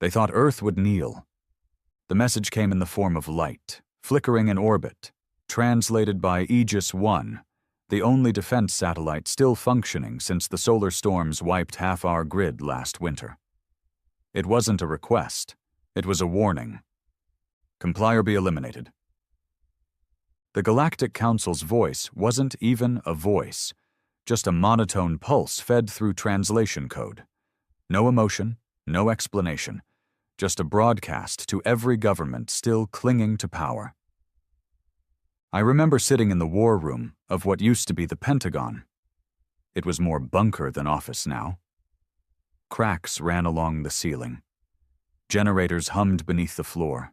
They thought Earth would kneel. The message came in the form of light, flickering in orbit, translated by Aegis 1, the only defense satellite still functioning since the solar storms wiped half our grid last winter. It wasn't a request. It was a warning. Comply or be eliminated. The Galactic Council's voice wasn't even a voice, just a monotone pulse fed through translation code. No emotion, no explanation, just a broadcast to every government still clinging to power. I remember sitting in the war room of what used to be the Pentagon. It was more bunker than office now. Cracks ran along the ceiling. Generators hummed beneath the floor.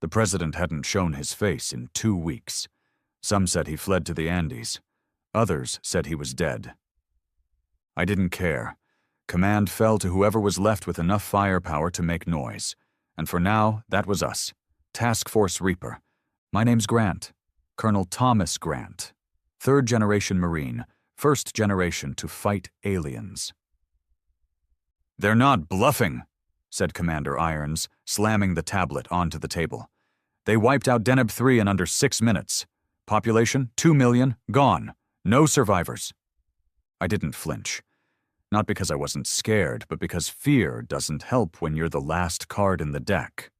The president hadn't shown his face in 2 weeks. Some said he fled to the Andes. Others said he was dead. I didn't care. Command fell to whoever was left with enough firepower to make noise. And for now, that was us. Task Force Reaper. My name's Grant. Colonel Thomas Grant. 3rd generation Marine. 1st generation to fight aliens. "They're not bluffing," said Commander Irons, slamming the tablet onto the table. "They wiped out Deneb 3 in under 6 minutes. Population, 2 million, gone. No survivors." I didn't flinch. Not because I wasn't scared, but because fear doesn't help when you're the last card in the deck.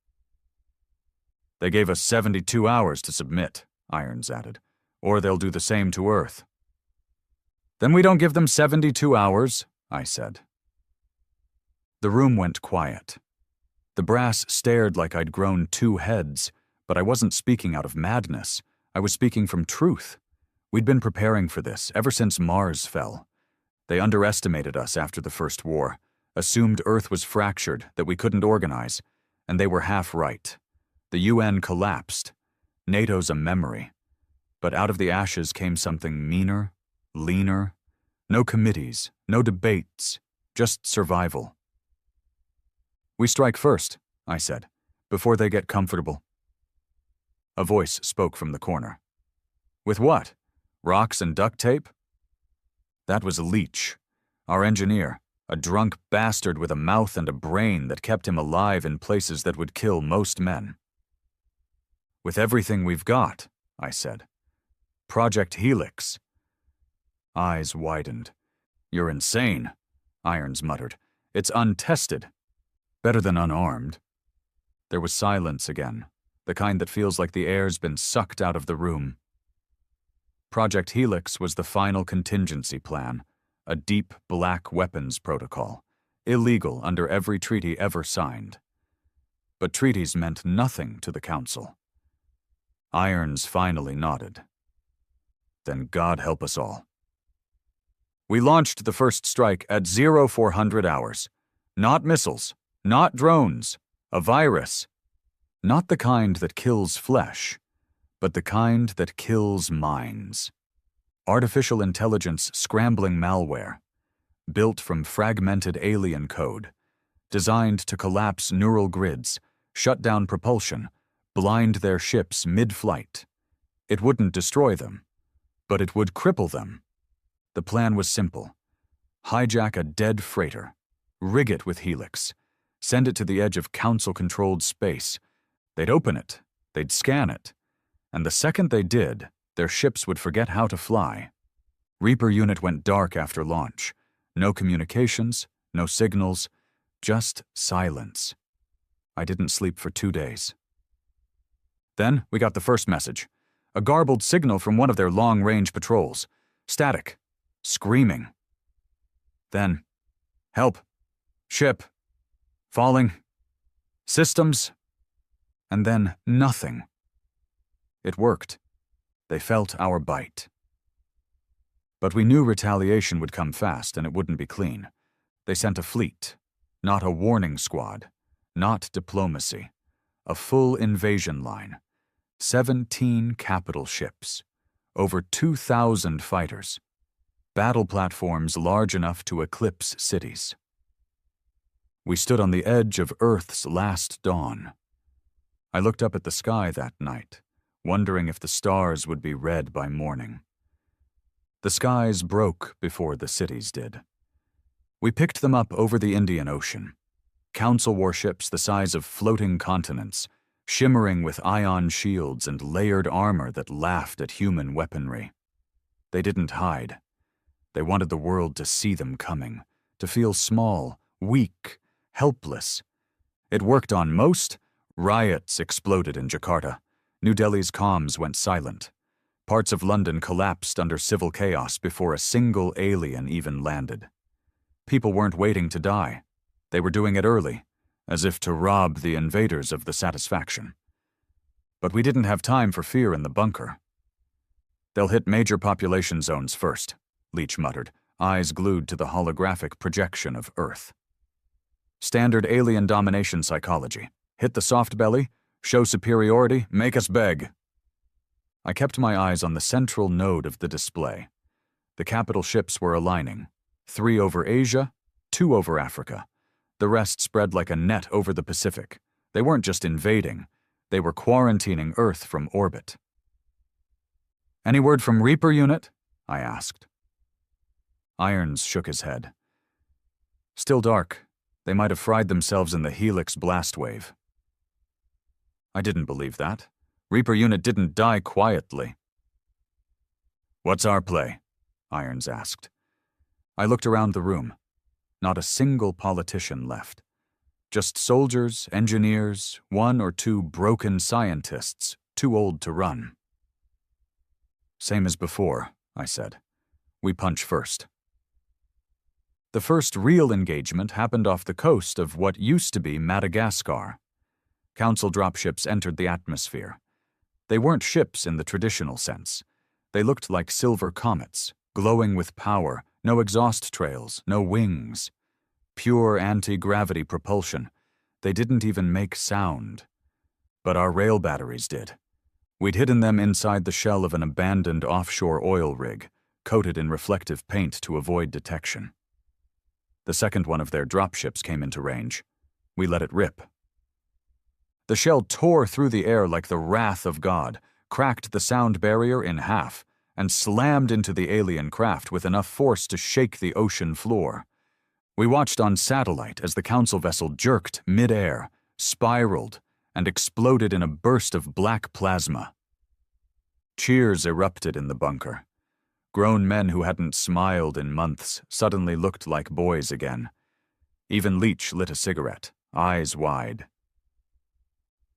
"They gave us 72 hours to submit," Irons added, "or they'll do the same to Earth." "Then we don't give them 72 hours, I said. The room went quiet. The brass stared like I'd grown 2 heads, but I wasn't speaking out of madness. I was speaking from truth. We'd been preparing for this ever since Mars fell. They underestimated us after the First War, assumed Earth was fractured, that we couldn't organize, and they were half right. The UN collapsed. NATO's a memory. But out of the ashes came something meaner, leaner. No committees, no debates, just survival. "We strike first," I said, "before they get comfortable." A voice spoke from the corner. "With what? Rocks and duct tape?" That was Leach, our engineer, a drunk bastard with a mouth and a brain that kept him alive in places that would kill most men. "With everything we've got," I said. "Project Helix." Eyes widened. "You're insane," Irons muttered. "It's untested." "Better than unarmed." There was silence again, the kind that feels like the air's been sucked out of the room. Project Helix was the final contingency plan, a deep black weapons protocol, illegal under every treaty ever signed. But treaties meant nothing to the Council. Irons finally nodded. "Then God help us all." "We launched the first strike at 0400 hours. Not missiles, not drones, a virus. Not the kind that kills flesh, but the kind that kills minds. Artificial intelligence scrambling malware, built from fragmented alien code, designed to collapse neural grids, shut down propulsion, blind their ships mid-flight. It wouldn't destroy them, but it would cripple them. The plan was simple. Hijack a dead freighter, rig it with Helix, send it to the edge of Council-controlled space. They'd open it, they'd scan it, and the second they did, their ships would forget how to fly. Reaper unit went dark after launch. No communications, no signals, just silence. I didn't sleep for 2 days. Then we got the first message. A garbled signal from one of their long-range patrols. Static. Screaming. Then, help. Ship. Falling. Systems. And then nothing. It worked. They felt our bite. But we knew retaliation would come fast and it wouldn't be clean. They sent a fleet, not a warning squad, not diplomacy, a full invasion line. 17 capital ships, over 2,000 fighters, battle platforms large enough to eclipse cities. We stood on the edge of Earth's last dawn. I looked up at the sky that night, wondering if the stars would be red by morning. The skies broke before the cities did. We picked them up over the Indian Ocean. Council warships the size of floating continents, shimmering with ion shields and layered armor that laughed at human weaponry. They didn't hide. They wanted the world to see them coming, to feel small, weak, helpless. It worked on most. Riots exploded in Jakarta. New Delhi's comms went silent. Parts of London collapsed under civil chaos before a single alien even landed. People weren't waiting to die. They were doing it early, as if to rob the invaders of the satisfaction. But we didn't have time for fear in the bunker. "They'll hit major population zones first," Leach muttered, eyes glued to the holographic projection of Earth. "Standard alien domination psychology. Hit the soft belly, show superiority, make us beg." I kept my eyes on the central node of the display. The capital ships were aligning. 3 over Asia, 2 over Africa. The rest spread like a net over the Pacific. They weren't just invading, they were quarantining Earth from orbit. "Any word from Reaper Unit?" I asked. Irons shook his head. "Still dark. They might have fried themselves in the Helix blast wave." I didn't believe that. Reaper Unit didn't die quietly. "What's our play?" Irons asked. I looked around the room. Not a single politician left. Just soldiers, engineers, 1 or 2 broken scientists, too old to run. "Same as before," I said. "We punch first." The first real engagement happened off the coast of what used to be Madagascar. Council dropships entered the atmosphere. They weren't ships in the traditional sense. They looked like silver comets, glowing with power, no exhaust trails, no wings. Pure anti-gravity propulsion. They didn't even make sound. But our rail batteries did. We'd hidden them inside the shell of an abandoned offshore oil rig, coated in reflective paint to avoid detection. The second one of their dropships came into range. We let it rip. The shell tore through the air like the wrath of God, cracked the sound barrier in half, and slammed into the alien craft with enough force to shake the ocean floor. We watched on satellite as the Council vessel jerked mid-air, spiraled, and exploded in a burst of black plasma. Cheers erupted in the bunker. Grown men who hadn't smiled in months suddenly looked like boys again. Even Leach lit a cigarette, eyes wide.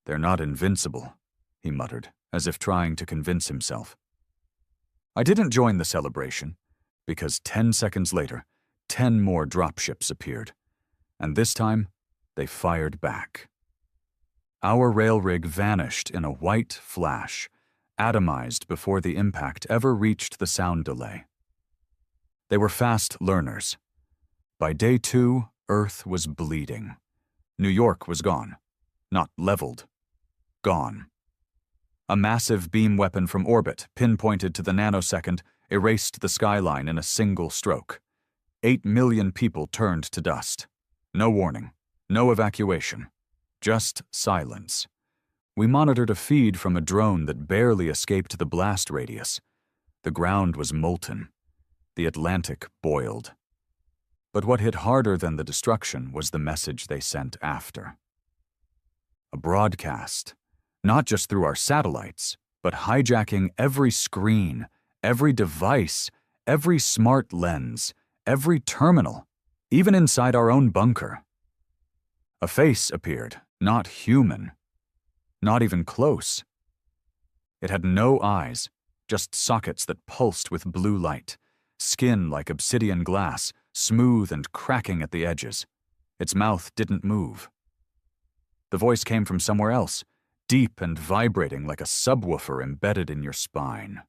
"They're not invincible," he muttered, as if trying to convince himself. I didn't join the celebration, because 10 seconds later, 10 more dropships appeared, and this time, they fired back. Our rail rig vanished in a white flash, atomized before the impact ever reached the sound delay. They were fast learners. By day 2, Earth was bleeding. New York was gone. Not leveled. Gone. A massive beam weapon from orbit, pinpointed to the nanosecond, erased the skyline in a single stroke. 8 million people turned to dust. No warning. No evacuation. Just silence. We monitored a feed from a drone that barely escaped the blast radius. The ground was molten. The Atlantic boiled. But what hit harder than the destruction was the message they sent after. A broadcast, not just through our satellites, but hijacking every screen, every device, every smart lens, every terminal, even inside our own bunker. A face appeared, not human, not even close. It had no eyes, just sockets that pulsed with blue light, skin like obsidian glass, smooth and cracking at the edges. Its mouth didn't move. The voice came from somewhere else, deep and vibrating like a subwoofer embedded in your spine.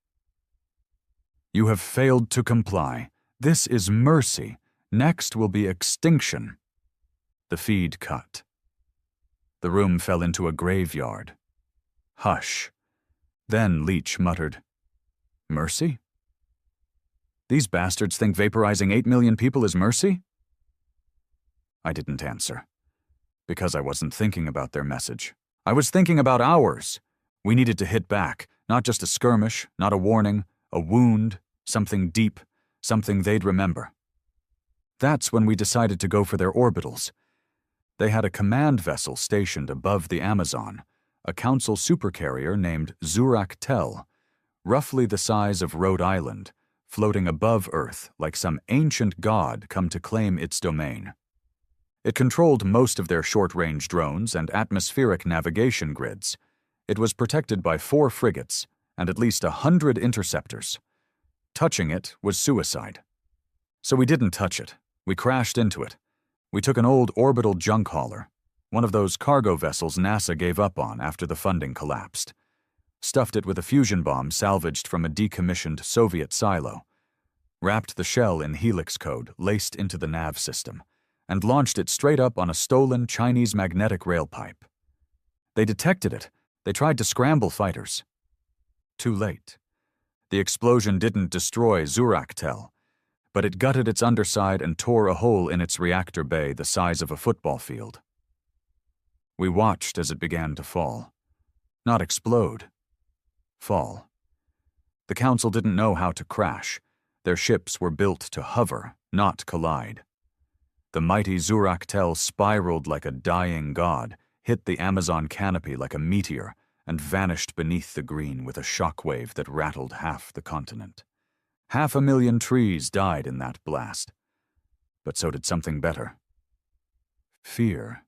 "You have failed to comply. This is mercy. Next will be extinction." The feed cut. The room fell into a graveyard. Hush. Then Leach muttered, "Mercy? These bastards think vaporizing 8 million people is mercy?" I didn't answer, because I wasn't thinking about their message. I was thinking about ours. We needed to hit back, not just a skirmish, not a warning, a wound, something deep, something they'd remember. That's when we decided to go for their orbitals. They had a command vessel stationed above the Amazon, a council supercarrier named Zurak Tel, roughly the size of Rhode Island, floating above Earth like some ancient god come to claim its domain. It controlled most of their short-range drones and atmospheric navigation grids. It was protected by 4 frigates and at least 100 interceptors. Touching it was suicide. So we didn't touch it. We crashed into it. We took an old orbital junk hauler, one of those cargo vessels NASA gave up on after the funding collapsed, stuffed it with a fusion bomb salvaged from a decommissioned Soviet silo, wrapped the shell in helix code laced into the nav system, and launched it straight up on a stolen Chinese magnetic rail pipe. They detected it. They tried to scramble fighters. Too late. The explosion didn't destroy Zurak Tel, but it gutted its underside and tore a hole in its reactor bay the size of a football field. We watched as it began to fall. Not explode. Fall. The Council didn't know how to crash. Their ships were built to hover, not collide. The mighty Zurak Tel spiraled like a dying god, hit the Amazon canopy like a meteor, and vanished beneath the green with a shockwave that rattled half the continent. 500,000 trees died in that blast. But so did something better. Fear.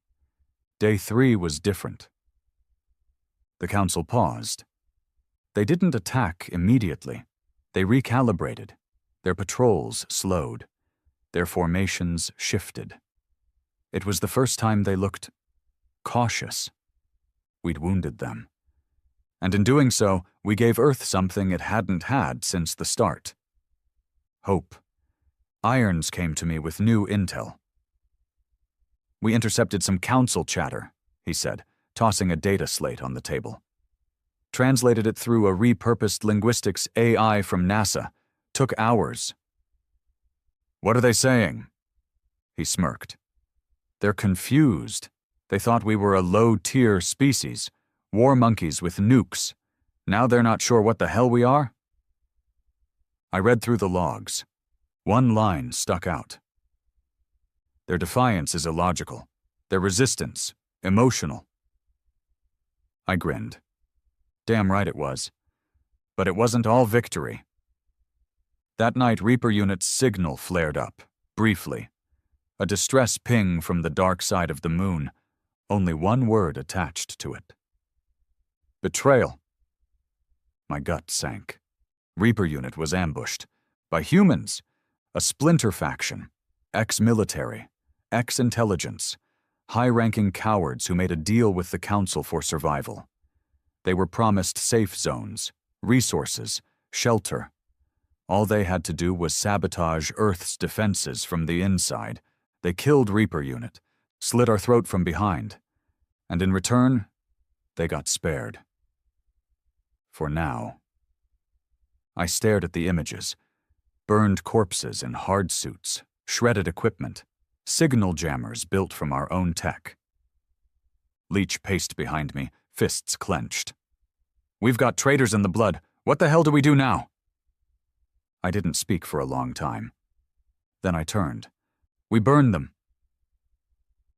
Day 3 was different. The Council paused. They didn't attack immediately. They recalibrated. Their patrols slowed. Their formations shifted. It was the first time they looked cautious. We'd wounded them. And in doing so, we gave Earth something it hadn't had since the start. Hope. Irons came to me with new intel. We intercepted some council chatter, he said, tossing a data slate on the table. Translated it through a repurposed linguistics AI from NASA. Took hours. What are they saying? He smirked. They're confused. They thought we were a low-tier species, war monkeys with nukes. Now they're not sure what the hell we are? I read through the logs. One line stuck out. Their defiance is illogical. Their resistance, emotional. I grinned. Damn right it was. But it wasn't all victory. That night, Reaper Unit's signal flared up, briefly. A distress ping from the dark side of the moon, only one word attached to it. Betrayal. My gut sank. Reaper Unit was ambushed. By humans. A splinter faction. Ex-military. Ex-intelligence. High-ranking cowards who made a deal with the Council for survival. They were promised safe zones, resources, shelter. All they had to do was sabotage Earth's defenses from the inside. They killed Reaper Unit, slit our throat from behind, and in return, they got spared. For now. I stared at the images. Burned corpses in hard suits, shredded equipment, signal jammers built from our own tech. Leech paced behind me, fists clenched. We've got traitors in the blood. What the hell do we do now? I didn't speak for a long time. Then I turned. We burned them.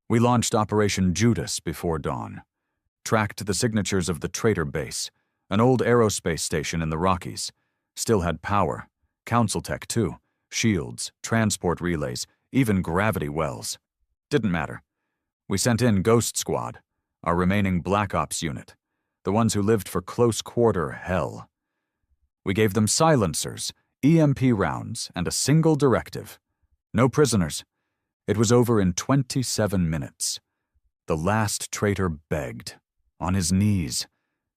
We launched Operation Judas before dawn. Tracked the signatures of the traitor base, an old aerospace station in the Rockies. Still had power. Council tech, too. Shields, transport relays, even gravity wells. Didn't matter. We sent in Ghost Squad, our remaining Black Ops unit, the ones who lived for close-quarter hell. We gave them silencers, EMP rounds, and a single directive. No prisoners. It was over in 27 minutes. The last traitor begged, on his knees,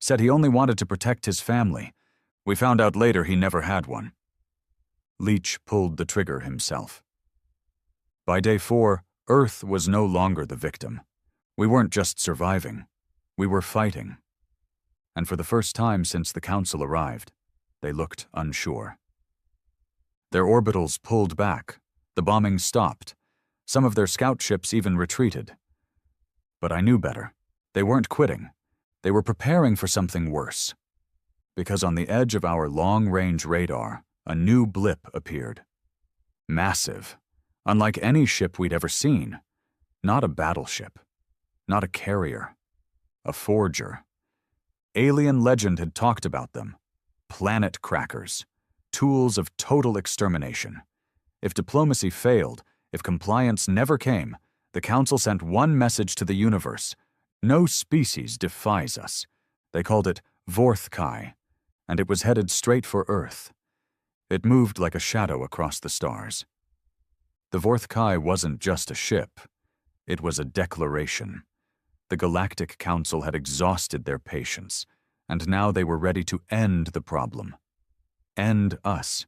said he only wanted to protect his family. We found out later he never had one. Leech pulled the trigger himself. By day 4, Earth was no longer the victim. We weren't just surviving. We were fighting. And for the first time since the Council arrived, they looked unsure. Their orbitals pulled back. The bombing stopped. Some of their scout ships even retreated. But I knew better. They weren't quitting. They were preparing for something worse. Because on the edge of our long-range radar, a new blip appeared. Massive. Unlike any ship we'd ever seen. Not a battleship. Not a carrier. A forger. Alien legend had talked about them. Planet crackers. Tools of total extermination. If diplomacy failed, if compliance never came, the Council sent one message to the universe. No species defies us. They called it Vorthkai, and it was headed straight for Earth. It moved like a shadow across the stars. The Vorthkai wasn't just a ship. It was a declaration. The Galactic Council had exhausted their patience, and now they were ready to end the problem. End us.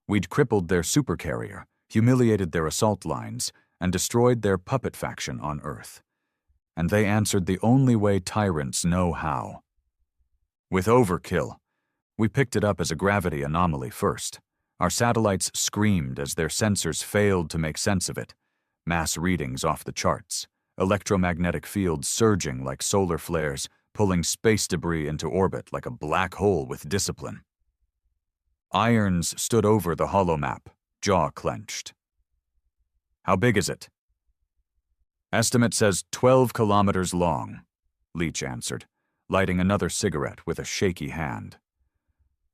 We'd crippled their supercarrier, humiliated their assault lines, and destroyed their puppet faction on Earth. And they answered the only way tyrants know how. With overkill. We picked it up as a gravity anomaly first. Our satellites screamed as their sensors failed to make sense of it. Mass readings off the charts. Electromagnetic fields surging like solar flares, pulling space debris into orbit like a black hole with discipline. Irons stood over the holomap, jaw clenched. How big is it? Estimate says 12 kilometers long, Leach answered, lighting another cigarette with a shaky hand.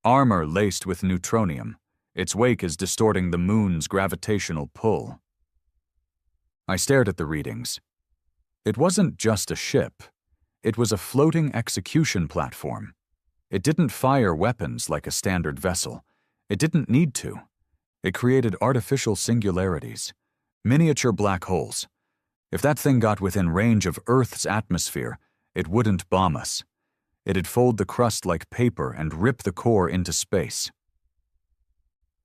Armor laced with neutronium. Its wake is distorting the moon's gravitational pull. I stared at the readings. It wasn't just a ship. It was a floating execution platform. It didn't fire weapons like a standard vessel. It didn't need to. It created artificial singularities, miniature black holes. If that thing got within range of Earth's atmosphere, it wouldn't bomb us. It'd fold the crust like paper and rip the core into space.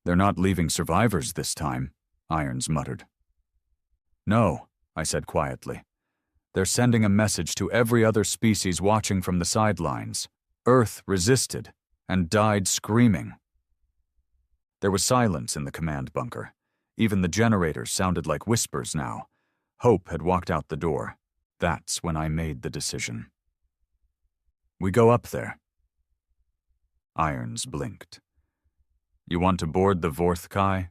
They're not leaving survivors this time, Irons muttered. No, I said quietly. They're sending a message to every other species watching from the sidelines. Earth resisted and died screaming. There was silence in the command bunker. Even the generators sounded like whispers now. Hope had walked out the door. That's when I made the decision. We go up there. Irons blinked. You want to board the Vorthkai?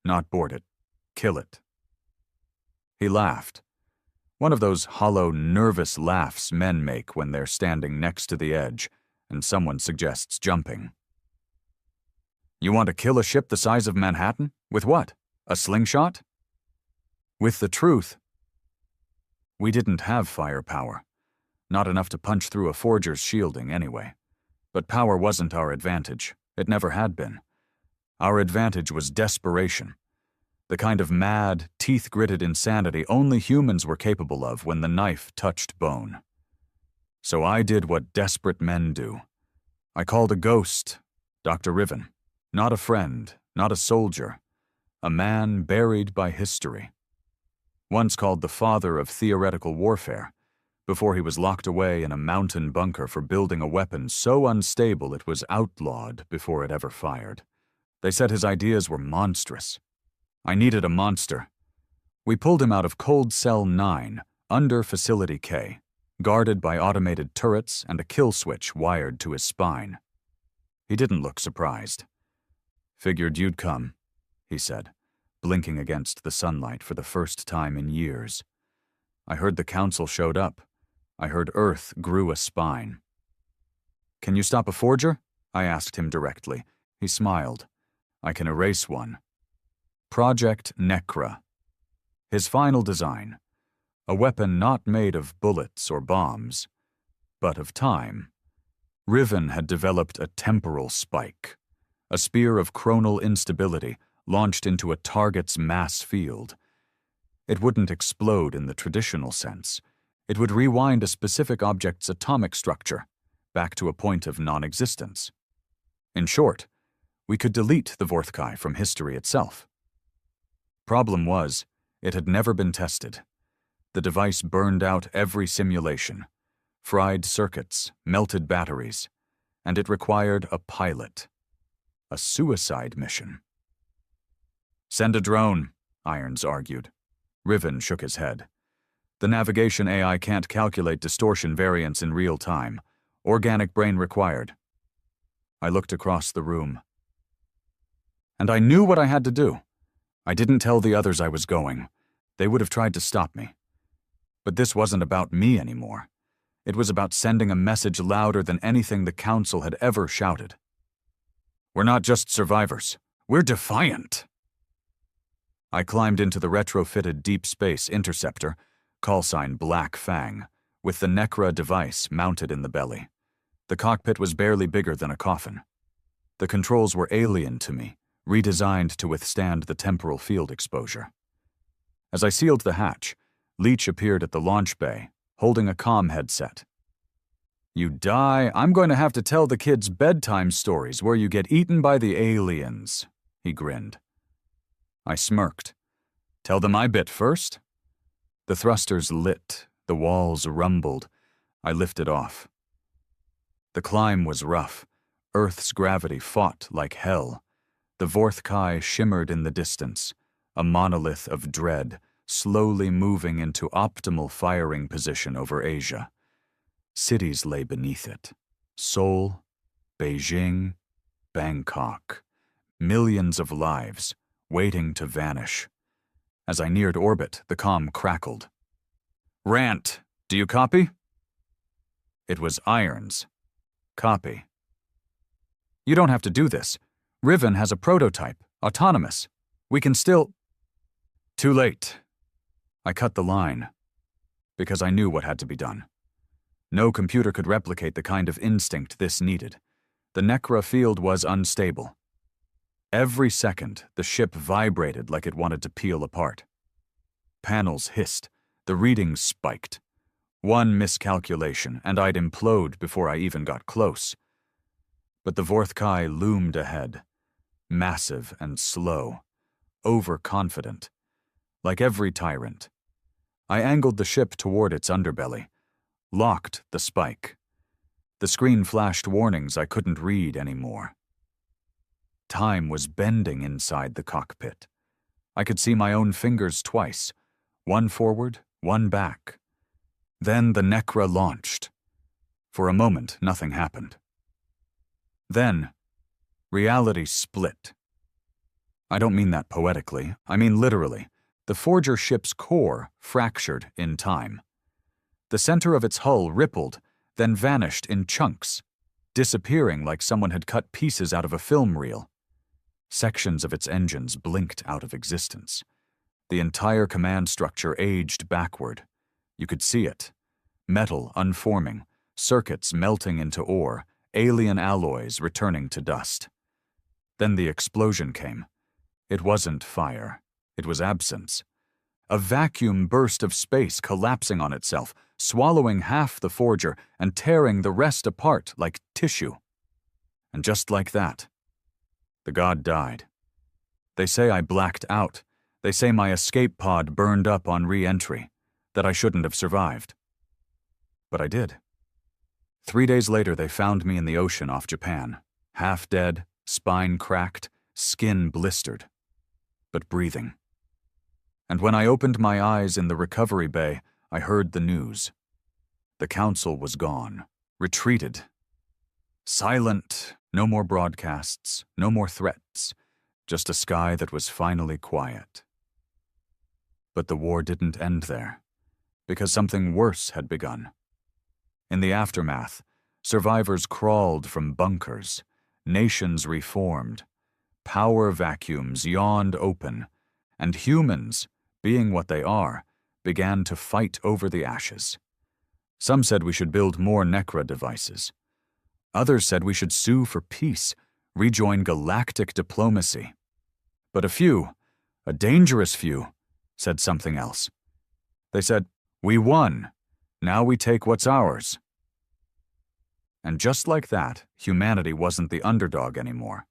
Not board it. Kill it. He laughed. One of those hollow, nervous laughs men make when they're standing next to the edge and someone suggests jumping. You want to kill a ship the size of Manhattan? With what? A slingshot? With the truth. We didn't have firepower. Not enough to punch through a forger's shielding anyway. But power wasn't our advantage. It never had been. Our advantage was desperation. The kind of mad, teeth-gritted insanity only humans were capable of when the knife touched bone. So I did what desperate men do. I called a ghost, Dr. Riven. Not a friend, not a soldier. A man buried by history. Once called the father of theoretical warfare, before he was locked away in a mountain bunker for building a weapon so unstable it was outlawed before it ever fired. They said his ideas were monstrous. I needed a monster. We pulled him out of Cold Cell 9, under Facility K, guarded by automated turrets and a kill switch wired to his spine. He didn't look surprised. Figured you'd come, he said, blinking against the sunlight for the first time in years. I heard the Council showed up. I heard Earth grew a spine. Can you stop a forger? I asked him directly. He smiled. I can erase one. Project Necra. His final design. A weapon not made of bullets or bombs, but of time. Riven had developed a temporal spike, a spear of chronal instability launched into a target's mass field. It wouldn't explode in the traditional sense. It would rewind a specific object's atomic structure back to a point of non-existence. In short, we could delete the Vorthkai from history itself. Problem was, it had never been tested. The device burned out every simulation, fried circuits, melted batteries, and it required a pilot. A suicide mission. Send a drone, Irons argued. Riven shook his head. The navigation AI can't calculate distortion variance in real time. Organic brain required. I looked across the room. And I knew what I had to do. I didn't tell the others I was going. They would have tried to stop me. But this wasn't about me anymore. It was about sending a message louder than anything the Council had ever shouted. We're not just survivors. We're defiant. I climbed into the retrofitted Deep Space Interceptor, callsign Black Fang, with the Necra device mounted in the belly. The cockpit was barely bigger than a coffin. The controls were alien to me, redesigned to withstand the temporal field exposure. As I sealed the hatch, Leach appeared at the launch bay, holding a comm headset. You die, I'm going to have to tell the kids bedtime stories where you get eaten by the aliens, he grinned. I smirked. Tell them I bit first? The thrusters lit, the walls rumbled. I lifted off. The climb was rough. Earth's gravity fought like hell. The Vorthkai shimmered in the distance, a monolith of dread, slowly moving into optimal firing position over Asia. Cities lay beneath it. Seoul, Beijing, Bangkok. Millions of lives, waiting to vanish. As I neared orbit, the comm crackled. Rant, do you copy? It was Irons. Copy. You don't have to do this. Riven has a prototype, autonomous. We can still... Too late. I cut the line, because I knew what had to be done. No computer could replicate the kind of instinct this needed. The Necra field was unstable. Every second, the ship vibrated like it wanted to peel apart. Panels hissed. The readings spiked. One miscalculation, and I'd implode before I even got close. But the Vorthkai loomed ahead, massive and slow, overconfident. Like every tyrant. I angled the ship toward its underbelly, locked the spike. The screen flashed warnings I couldn't read anymore. Time was bending inside the cockpit. I could see my own fingers twice, one forward, one back. Then the Necra launched. For a moment, nothing happened. Then, reality split. I don't mean that poetically, I mean literally. The Forger ship's core fractured in time. The center of its hull rippled, then vanished in chunks, disappearing like someone had cut pieces out of a film reel. Sections of its engines blinked out of existence. The entire command structure aged backward. You could see it. Metal unforming, circuits melting into ore, alien alloys returning to dust. Then the explosion came. It wasn't fire. It was absence. A vacuum burst of space collapsing on itself, swallowing half the Forger and tearing the rest apart like tissue. And just like that, the god died. They say I blacked out. They say my escape pod burned up on re-entry, that I shouldn't have survived. But I did. 3 days later, they found me in the ocean off Japan, half dead, spine cracked, skin blistered, but breathing. And when I opened my eyes in the recovery bay, I heard the news. The Council was gone, retreated. Silent, no more broadcasts, no more threats, just a sky that was finally quiet. But the war didn't end there, because something worse had begun. In the aftermath, survivors crawled from bunkers, nations reformed, power vacuums yawned open, and humans, being what they are, began to fight over the ashes. Some said we should build more Necra devices. Others said we should sue for peace, rejoin galactic diplomacy. But a few, a dangerous few, said something else. They said, "We won. Now we take what's ours." And just like that, humanity wasn't the underdog anymore.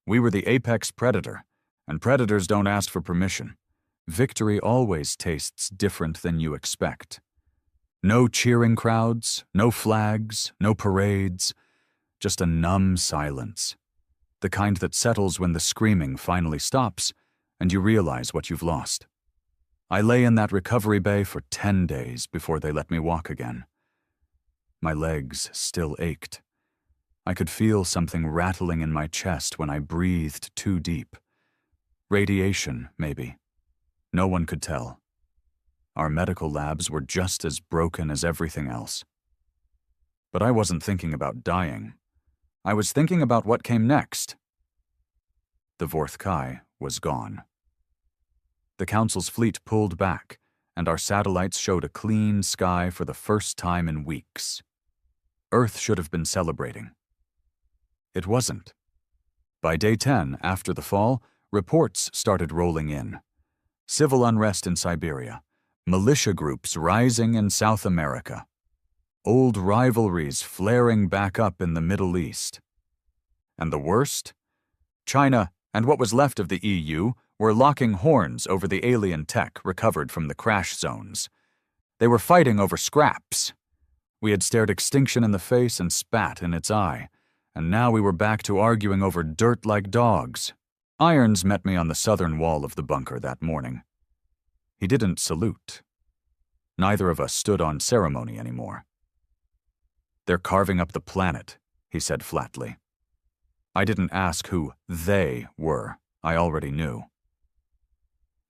We were the apex predator, and predators don't ask for permission. Victory always tastes different than you expect. No cheering crowds, no flags, no parades, just a numb silence. The kind that settles when the screaming finally stops and you realize what you've lost. I lay in that recovery bay for 10 days before they let me walk again. My legs still ached. I could feel something rattling in my chest when I breathed too deep. Radiation, maybe. No one could tell. Our medical labs were just as broken as everything else. But I wasn't thinking about dying. I was thinking about what came next. The Vorth Kai was gone. The Council's fleet pulled back, and our satellites showed a clean sky for the first time in weeks. Earth should have been celebrating. It wasn't. By day 10, after the fall, reports started rolling in. Civil unrest in Siberia, militia groups rising in South America, old rivalries flaring back up in the Middle East. And the worst? China and what was left of the EU were locking horns over the alien tech recovered from the crash zones. They were fighting over scraps. We had stared extinction in the face and spat in its eye, and now we were back to arguing over dirt like dogs. Irons met me on the southern wall of the bunker that morning. He didn't salute. Neither of us stood on ceremony anymore. "They're carving up the planet," he said flatly. I didn't ask who they were. I already knew.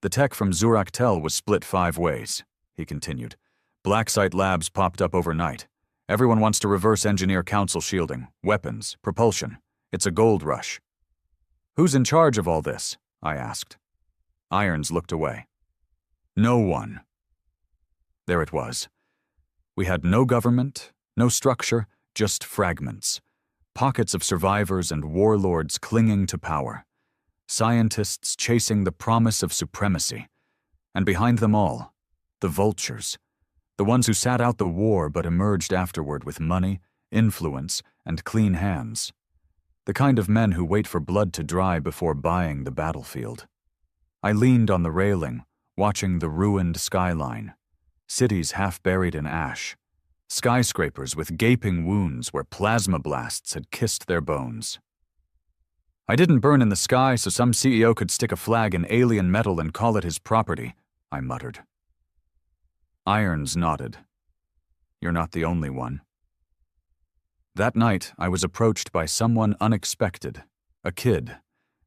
"The tech from Zurak-Tel was split 5 ways," he continued. "Black site labs popped up overnight. Everyone wants to reverse engineer Council shielding, weapons, propulsion. It's a gold rush." "Who's in charge of all this?" I asked. Irons looked away. "No one." There it was. We had no government, no structure, just fragments. Pockets of survivors and warlords clinging to power. Scientists chasing the promise of supremacy. And behind them all, the vultures. The ones who sat out the war but emerged afterward with money, influence, and clean hands. The kind of men who wait for blood to dry before buying the battlefield. I leaned on the railing, watching the ruined skyline. Cities half buried in ash. Skyscrapers with gaping wounds where plasma blasts had kissed their bones. "I didn't burn in the sky so some CEO could stick a flag in alien metal and call it his property," I muttered. Irons nodded. "You're not the only one." That night, I was approached by someone unexpected. A kid,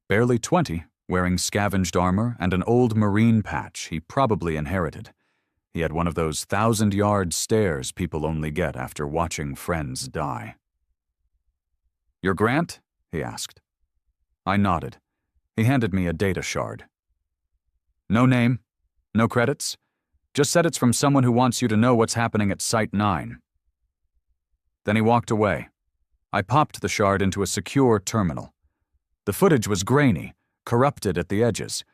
barely 20, wearing scavenged armor and an old Marine patch he probably inherited. He had one of those 1,000-yard stares people only get after watching friends die. "Your grant?" he asked. I nodded. He handed me a data shard. "No name, no credits. Just said it's from someone who wants you to know what's happening at Site 9. Then he walked away. I popped the shard into a secure terminal. The footage was grainy, corrupted at the edges,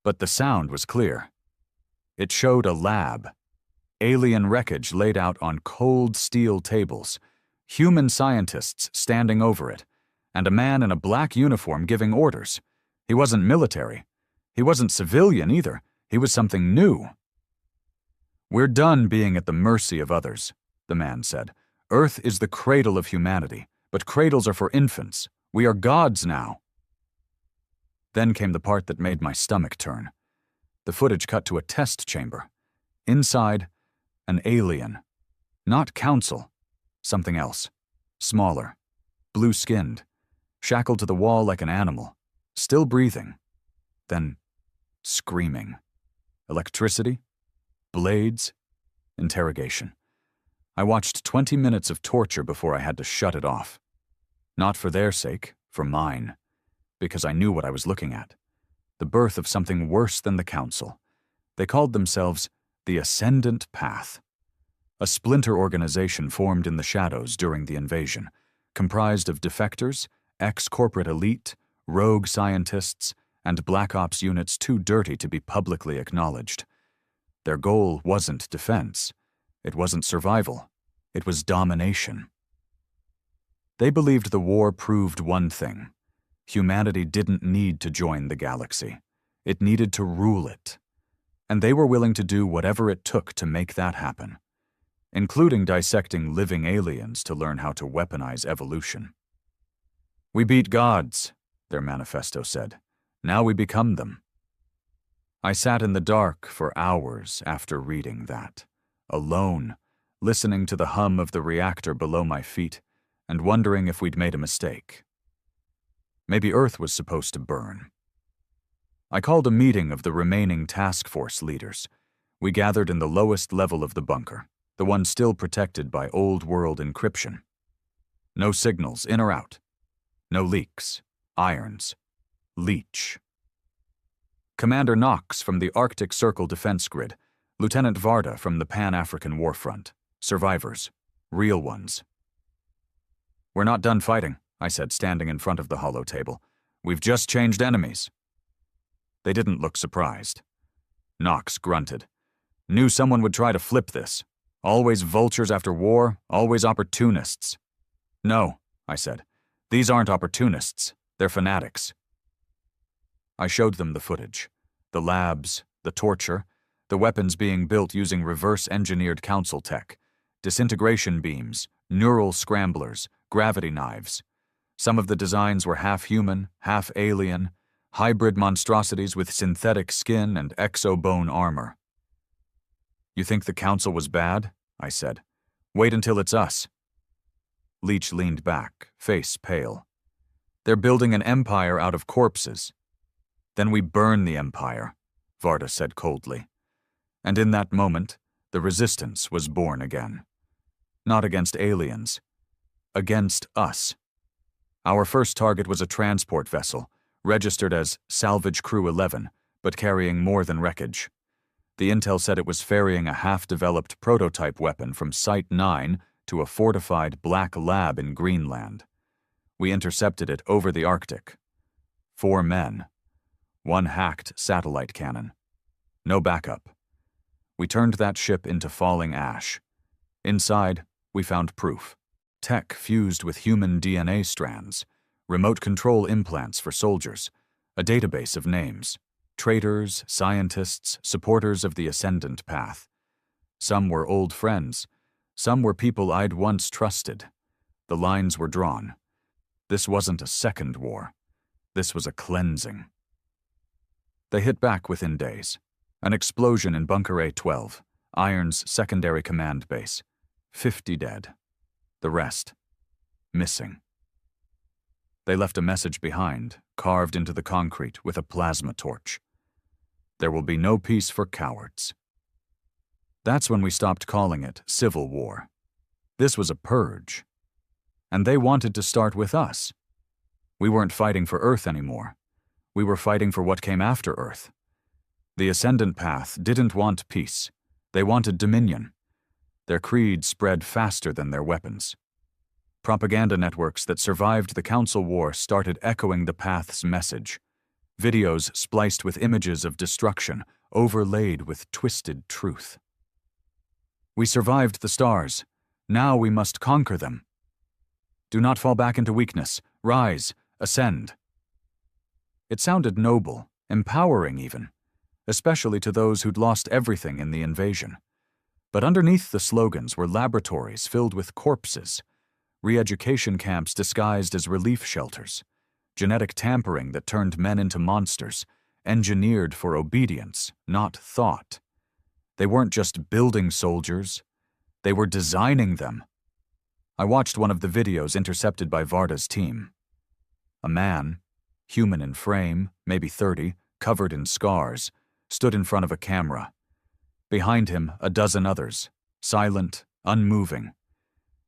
but the sound was clear. It showed a lab. Alien wreckage laid out on cold steel tables, human scientists standing over it, and a man in a black uniform giving orders. He wasn't military. He wasn't civilian either. He was something new. "We're done being at the mercy of others," the man said. "Earth is the cradle of humanity, but cradles are for infants. We are gods now." Then came the part that made my stomach turn. The footage cut to a test chamber. Inside, an alien. Not Council. Something else. Smaller. Blue-skinned. Shackled to the wall like an animal. Still breathing. Then screaming. Electricity? Blades? Interrogation. I watched 20 minutes of torture before I had to shut it off. Not for their sake, for mine. Because I knew what I was looking at. The birth of something worse than the Council. They called themselves the Ascendant Path. A splinter organization formed in the shadows during the invasion, comprised of defectors, ex-corporate elite, rogue scientists, and Black Ops units too dirty to be publicly acknowledged. Their goal wasn't defense. It wasn't survival. It was domination. They believed the war proved one thing. Humanity didn't need to join the galaxy. It needed to rule it. And they were willing to do whatever it took to make that happen, including dissecting living aliens to learn how to weaponize evolution. "We beat gods," their manifesto said. "Now we become them." I sat in the dark for hours after reading that, alone, listening to the hum of the reactor below my feet and wondering if we'd made a mistake. Maybe Earth was supposed to burn. I called a meeting of the remaining task force leaders. We gathered in the lowest level of the bunker, the one still protected by old-world encryption. No signals, in or out. No leaks. Irons. Leech. Commander Knox from the Arctic Circle Defense Grid, Lieutenant Varda from the Pan-African Warfront. Survivors. Real ones. "We're not done fighting," I said, standing in front of the hollow table. "We've just changed enemies." They didn't look surprised. Knox grunted. "Knew someone would try to flip this. Always vultures after war, always opportunists." "No," I said. "These aren't opportunists. They're fanatics." I showed them the footage. The labs, the torture, the weapons being built using reverse-engineered council tech, disintegration beams, neural scramblers, gravity knives. Some of the designs were half-human, half-alien, hybrid monstrosities with synthetic skin and exo-bone armor. "You think the council was bad?" I said. "Wait until it's us." Leech leaned back, face pale. "They're building an empire out of corpses." "Then we burn the empire," Varda said coldly. And in that moment, the resistance was born again. Not against aliens. Against us. Our first target was a transport vessel, registered as Salvage Crew 11, but carrying more than wreckage. The intel said it was ferrying a half-developed prototype weapon from Site 9 to a fortified black lab in Greenland. We intercepted it over the Arctic. 4 men. 1 hacked satellite cannon. No backup. We turned that ship into falling ash. Inside, we found proof. Tech fused with human DNA strands, remote control implants for soldiers, a database of names, traitors, scientists, supporters of the Ascendant Path. Some were old friends. Some were people I'd once trusted. The lines were drawn. This wasn't a second war. This was a cleansing. They hit back within days. An explosion in Bunker A12, Iron's secondary command base. 50 dead. The rest, missing. They left a message behind, carved into the concrete with a plasma torch. "There will be no peace for cowards." That's when we stopped calling it civil war. This was a purge. And they wanted to start with us. We weren't fighting for Earth anymore. We were fighting for what came after Earth. The Ascendant Path didn't want peace. They wanted dominion. Their creed spread faster than their weapons. Propaganda networks that survived the Council War started echoing the Path's message. Videos spliced with images of destruction, overlaid with twisted truth. "We survived the stars. Now we must conquer them. Do not fall back into weakness. Rise, ascend." It sounded noble, empowering even, especially to those who'd lost everything in the invasion. But underneath the slogans were laboratories filled with corpses, re-education camps disguised as relief shelters, genetic tampering that turned men into monsters, engineered for obedience, not thought. They weren't just building soldiers, they were designing them. I watched one of the videos intercepted by Varda's team. A man, human in frame, maybe 30, covered in scars, stood in front of a camera. Behind him, a dozen others, silent, unmoving.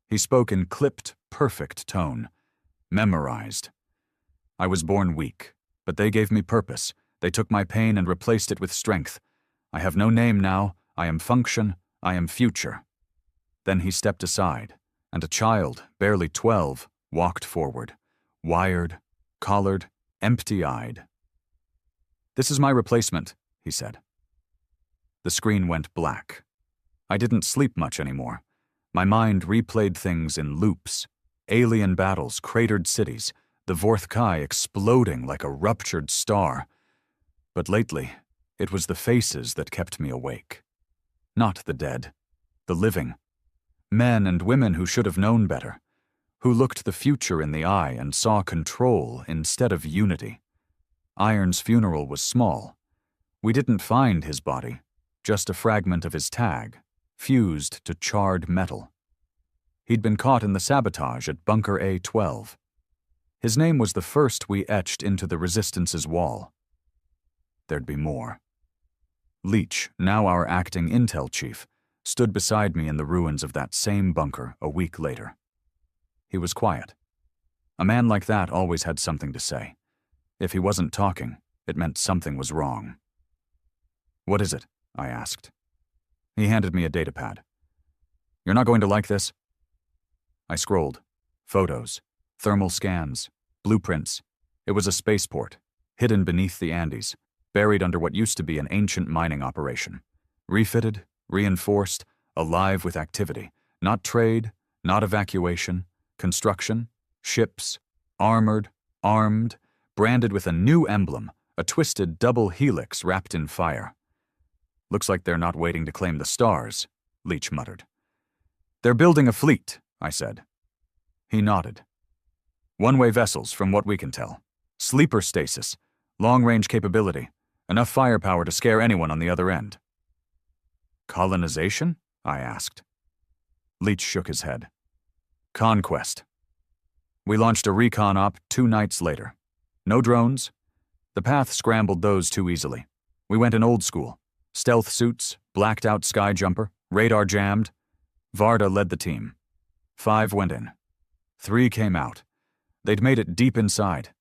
He spoke in clipped, perfect tone, memorized. I was born weak, but they gave me purpose. They took my pain and replaced it with strength. I have no name now. I am function. I am future. Then he stepped aside, and a child, barely 12, walked forward, wired, collared, empty-eyed. "This is my replacement," he said. The screen went black. I didn't sleep much anymore. My mind replayed things in loops. Alien battles, cratered cities, the Vorth-Kai exploding like a ruptured star. But lately, it was the faces that kept me awake. Not the dead, the living. Men and women who should have known better, who looked the future in the eye and saw control instead of unity. Iron's funeral was small. We didn't find his body, just a fragment of his tag, fused to charred metal. He'd been caught in the sabotage at Bunker A12. His name was the first we etched into the Resistance's wall. There'd be more. Leach, now our acting intel chief, stood beside me in the ruins of that same bunker a week later. He was quiet. A man like that always had something to say. If he wasn't talking, it meant something was wrong. "What is it?" I asked. He handed me a datapad. "You're not going to like this?" I scrolled. Photos, thermal scans, blueprints. It was a spaceport, hidden beneath the Andes, buried under what used to be an ancient mining operation. Refitted, reinforced, alive with activity. Not trade, not evacuation, construction, ships, armored, armed, branded with a new emblem, a twisted double helix wrapped in fire. "Looks like they're not waiting to claim the stars," Leach muttered. "They're building a fleet," I said. He nodded. "One-way vessels, from what we can tell. Sleeper stasis, long-range capability, enough firepower to scare anyone on the other end." "Colonization?" I asked. Leach shook his head. "Conquest. We launched a recon op 2 nights later. No drones. The Path scrambled those too easily. We went in old school. Stealth suits, blacked-out sky jumper, radar jammed. Varda led the team. 5 went in. 3 came out. They'd made it deep inside.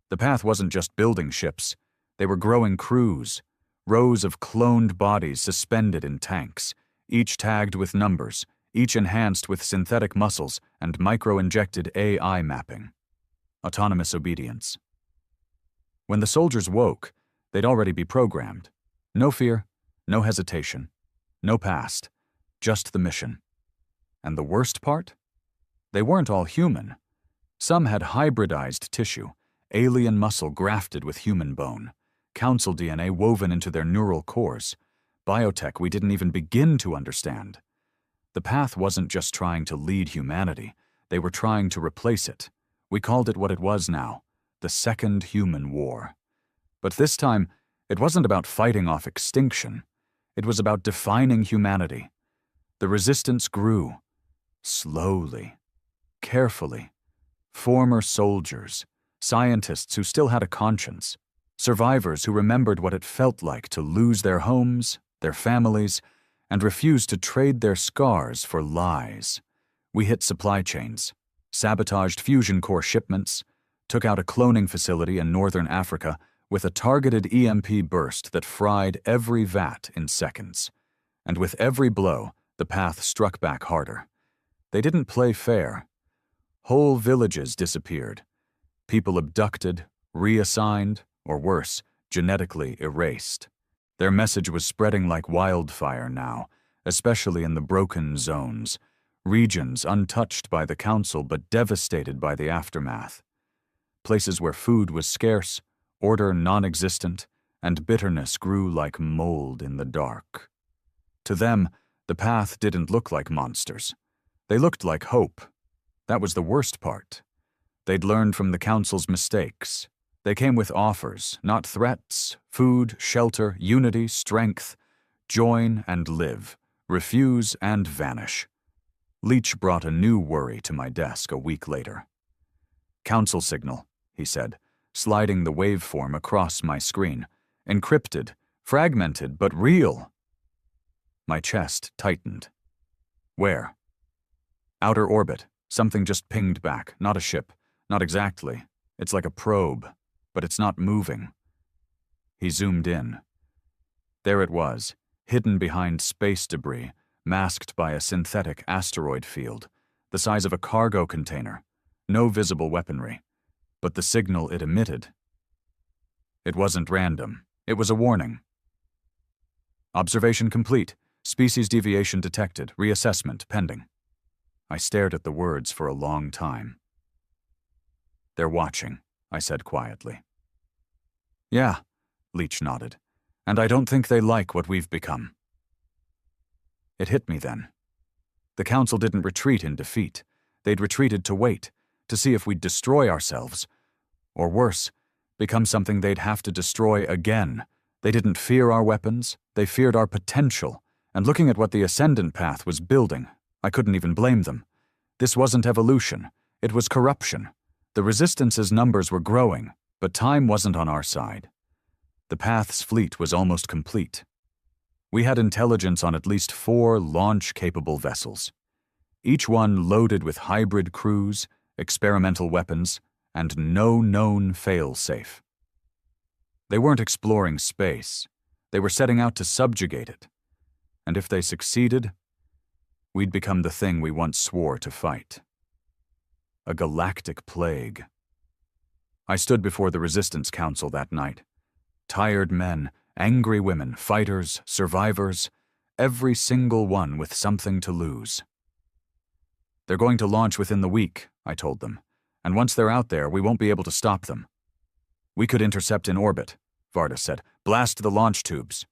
The Path wasn't just building ships. They were growing crews, rows of cloned bodies suspended in tanks, each tagged with numbers, each enhanced with synthetic muscles and micro-injected AI mapping. Autonomous obedience. When the soldiers woke, they'd already be programmed. No fear, no hesitation, no past, just the mission. And the worst part? They weren't all human. Some had hybridized tissue, alien muscle grafted with human bone, council DNA woven into their neural cores, biotech we didn't even begin to understand. The Path wasn't just trying to lead humanity, they were trying to replace it. We called it what it was now, the Second Human War. But this time, it wasn't about fighting off extinction. It was about defining humanity. The resistance grew. Slowly. Carefully. Former soldiers. Scientists who still had a conscience. Survivors who remembered what it felt like to lose their homes, their families, and refuse to trade their scars for lies. We hit supply chains, sabotaged fusion core shipments, took out a cloning facility in northern Africa with a targeted EMP burst that fried every vat in seconds. And with every blow, the Path struck back harder. They didn't play fair. Whole villages disappeared. People abducted, reassigned, or worse, genetically erased. Their message was spreading like wildfire now, especially in the broken zones, regions untouched by the Council but devastated by the aftermath. Places where food was scarce, order non-existent, and bitterness grew like mold in the dark. To them, the Path didn't look like monsters. They looked like hope. That was the worst part. They'd learned from the Council's mistakes. They came with offers, not threats: food, shelter, unity, strength. Join and live. Refuse and vanish. Leach brought a new worry to my desk a week later. "Council signal," he said, sliding the waveform across my screen. "Encrypted, fragmented, but real." My chest tightened. "Where?" "Outer orbit. Something just pinged back, not a ship. Not exactly. It's like a probe, but it's not moving." He zoomed in. There it was, hidden behind space debris, masked by a synthetic asteroid field, the size of a cargo container. No visible weaponry. But the signal it emitted. It wasn't random. It was a warning. "Observation complete. Species deviation detected. Reassessment pending." I stared at the words for a long time. "They're watching," I said quietly. "Yeah," Leach nodded. "And I don't think they like what we've become." It hit me then. The Council didn't retreat in defeat. They'd retreated to wait, to see if we'd destroy ourselves. Or worse, become something they'd have to destroy again. They didn't fear our weapons, they feared our potential. And looking at what the Ascendant Path was building, I couldn't even blame them. This wasn't evolution, it was corruption. The Resistance's numbers were growing, but time wasn't on our side. The Path's fleet was almost complete. We had intelligence on at least 4 launch-capable vessels, each one loaded with hybrid crews, experimental weapons, and no known fail-safe. They weren't exploring space. They were setting out to subjugate it. And if they succeeded, we'd become the thing we once swore to fight. A galactic plague. I stood before the Resistance Council that night. Tired men, angry women, fighters, survivors, every single one with something to lose. They're going to launch within the week, I told them, and once they're out there, we won't be able to stop them. We could intercept in orbit, Varda said. Blast the launch tubes.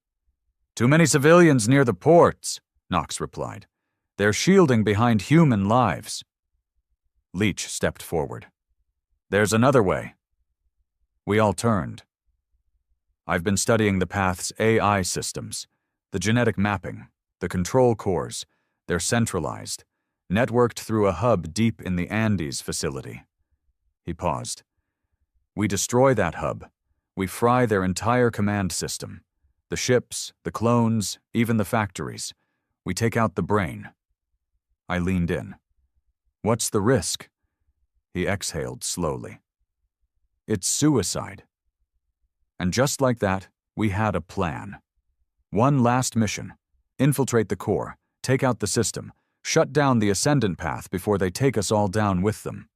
Too many civilians near the ports, Knox replied. They're shielding behind human lives. Leach stepped forward. There's another way. We all turned. I've been studying the path's AI systems, the genetic mapping, the control cores. They're centralized, networked through a hub deep in the Andes facility. He paused. We destroy that hub. We fry their entire command system. The ships, the clones, even the factories. We take out the brain. I leaned in. What's the risk? He exhaled slowly. It's suicide. And just like that, we had a plan. One last mission. Infiltrate the core, take out the system, shut down the ascendant path before they take us all down with them.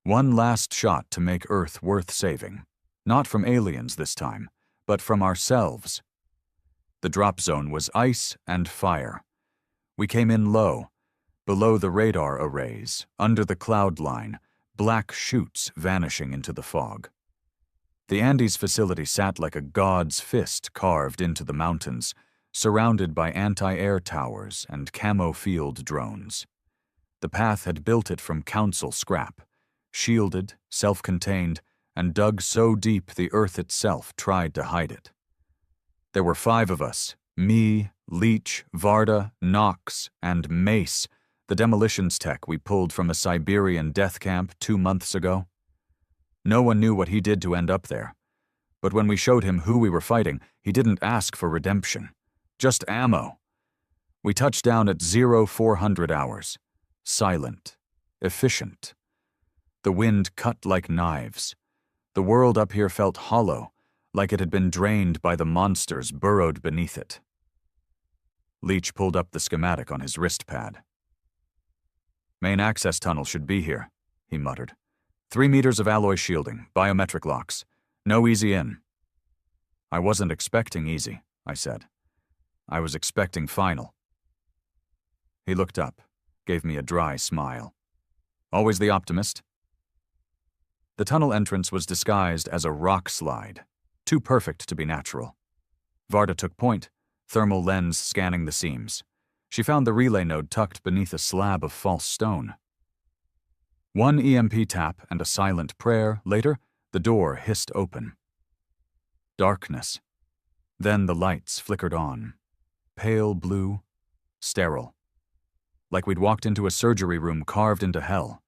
One last shot to make Earth worth saving. Not from aliens this time, but from ourselves. The drop zone was ice and fire. We came in low, below the radar arrays, under the cloud line, black chutes vanishing into the fog. The Andes facility sat like a god's fist carved into the mountains, surrounded by anti-air towers and camo field drones. The path had built it from council scrap, shielded, self-contained, and dug so deep the earth itself tried to hide it. There were 5 of us, me, Leach, Varda, Knox, and Mace, the demolitions tech we pulled from a Siberian death camp 2 months ago. No one knew what he did to end up there. But when we showed him who we were fighting, he didn't ask for redemption. Just ammo. We touched down at 0400 hours. Silent. Efficient. The wind cut like knives. The world up here felt hollow, like it had been drained by the monsters burrowed beneath it. Leach pulled up the schematic on his wrist pad. Main access tunnel should be here, he muttered. 3 meters of alloy shielding, biometric locks. No easy in. I wasn't expecting easy, I said. I was expecting final. He looked up, gave me a dry smile. Always the optimist. The tunnel entrance was disguised as a rock slide, too perfect to be natural. Varda took point, thermal lens scanning the seams. She found the relay node tucked beneath a slab of false stone. 1 EMP tap and a silent prayer later, the door hissed open. Darkness. Then the lights flickered on. Pale blue, sterile. Like we'd walked into a surgery room carved into hell.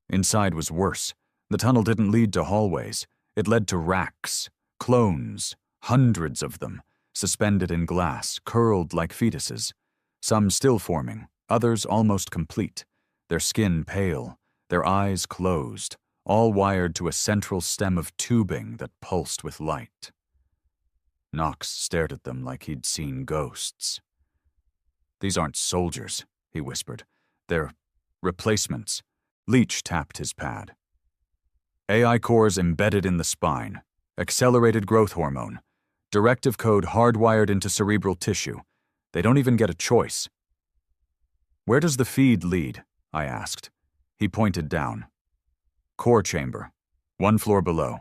Inside was worse. The tunnel didn't lead to hallways. It led to racks, clones, hundreds of them, suspended in glass, curled like fetuses. Some still forming, others almost complete, their skin pale, their eyes closed, all wired to a central stem of tubing that pulsed with light. Knox stared at them like he'd seen ghosts. These aren't soldiers, he whispered. They're replacements. Leach tapped his pad. AI cores embedded in the spine, accelerated growth hormone, directive code hardwired into cerebral tissue. They don't even get a choice. Where does the feed lead? I asked. He pointed down. Core chamber, 1 floor below.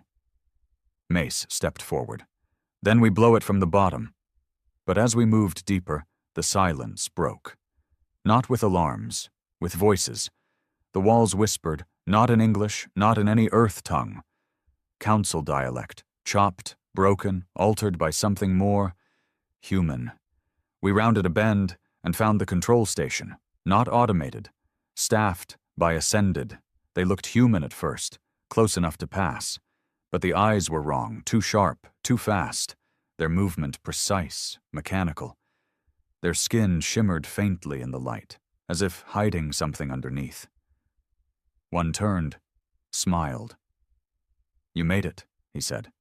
Mace stepped forward. Then we blow it from the bottom. But as we moved deeper, the silence broke. Not with alarms, with voices. The walls whispered, not in English, not in any Earth tongue. Council dialect, chopped, broken, altered by something more human. We rounded a bend and found the control station, not automated, staffed by Ascended. They looked human at first, close enough to pass. But the eyes were wrong, too sharp, too fast. their movement precise, mechanical. Their skin shimmered faintly in the light, as if hiding something underneath. One turned, smiled. "You made it," he said.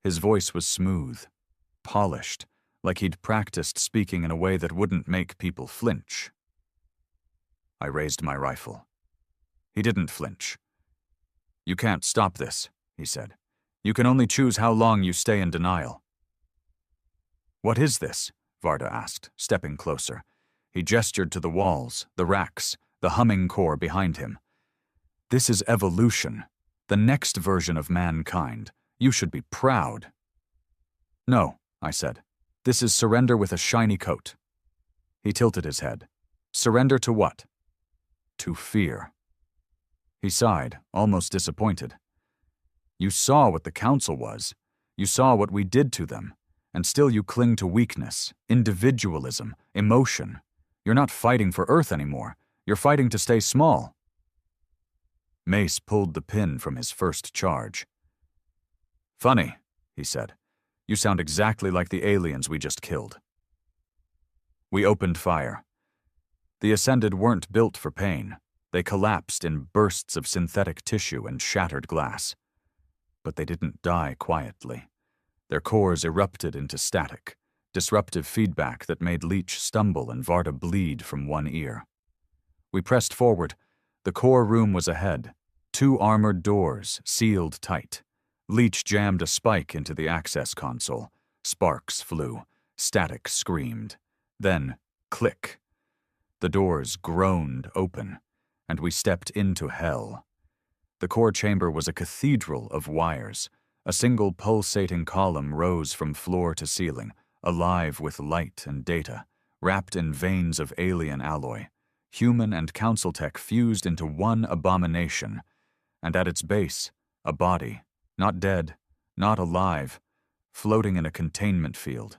His voice was smooth, polished, like he'd practiced speaking in a way that wouldn't make people flinch. I raised my rifle. He didn't flinch. "You can't stop this," he said. "You can only choose how long you stay in denial." "What is this?" Varda asked, stepping closer. He gestured to the walls, the racks, the humming core behind him. "This is evolution, the next version of mankind. You should be proud." "No," I said. "This is surrender with a shiny coat." He tilted his head. "Surrender to what?" "To fear." He sighed, almost disappointed. "You saw what the council was. You saw what we did to them. And still you cling to weakness, individualism, emotion. You're not fighting for Earth anymore. You're fighting to stay small." Mace pulled the pin from his first charge. "Funny," he said. "You sound exactly like the aliens we just killed." We opened fire. The Ascended weren't built for pain. They collapsed in bursts of synthetic tissue and shattered glass. But they didn't die quietly. Their cores erupted into static, disruptive feedback that made Leech stumble and Varda bleed from one ear. We pressed forward. The core room was ahead. 2 armored doors, sealed tight. Leech jammed a spike into the access console. Sparks flew. Static screamed. Then, click. The doors groaned open, and we stepped into hell. The core chamber was a cathedral of wires. A single pulsating column rose from floor to ceiling, alive with light and data, wrapped in veins of alien alloy. Human and council tech fused into one abomination, and at its base, a body, not dead, not alive, floating in a containment field.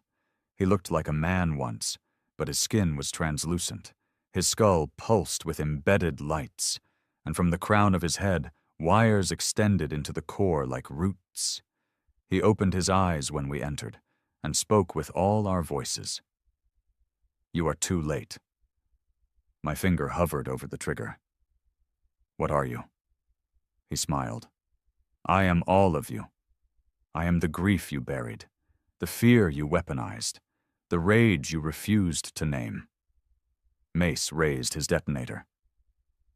He looked like a man once, but his skin was translucent. His skull pulsed with embedded lights, and from the crown of his head, wires extended into the core like roots. He opened his eyes when we entered, and spoke with all our voices. "You are too late." My finger hovered over the trigger. "What are you?" He smiled. "I am all of you. I am the grief you buried, the fear you weaponized, the rage you refused to name." Mace raised his detonator.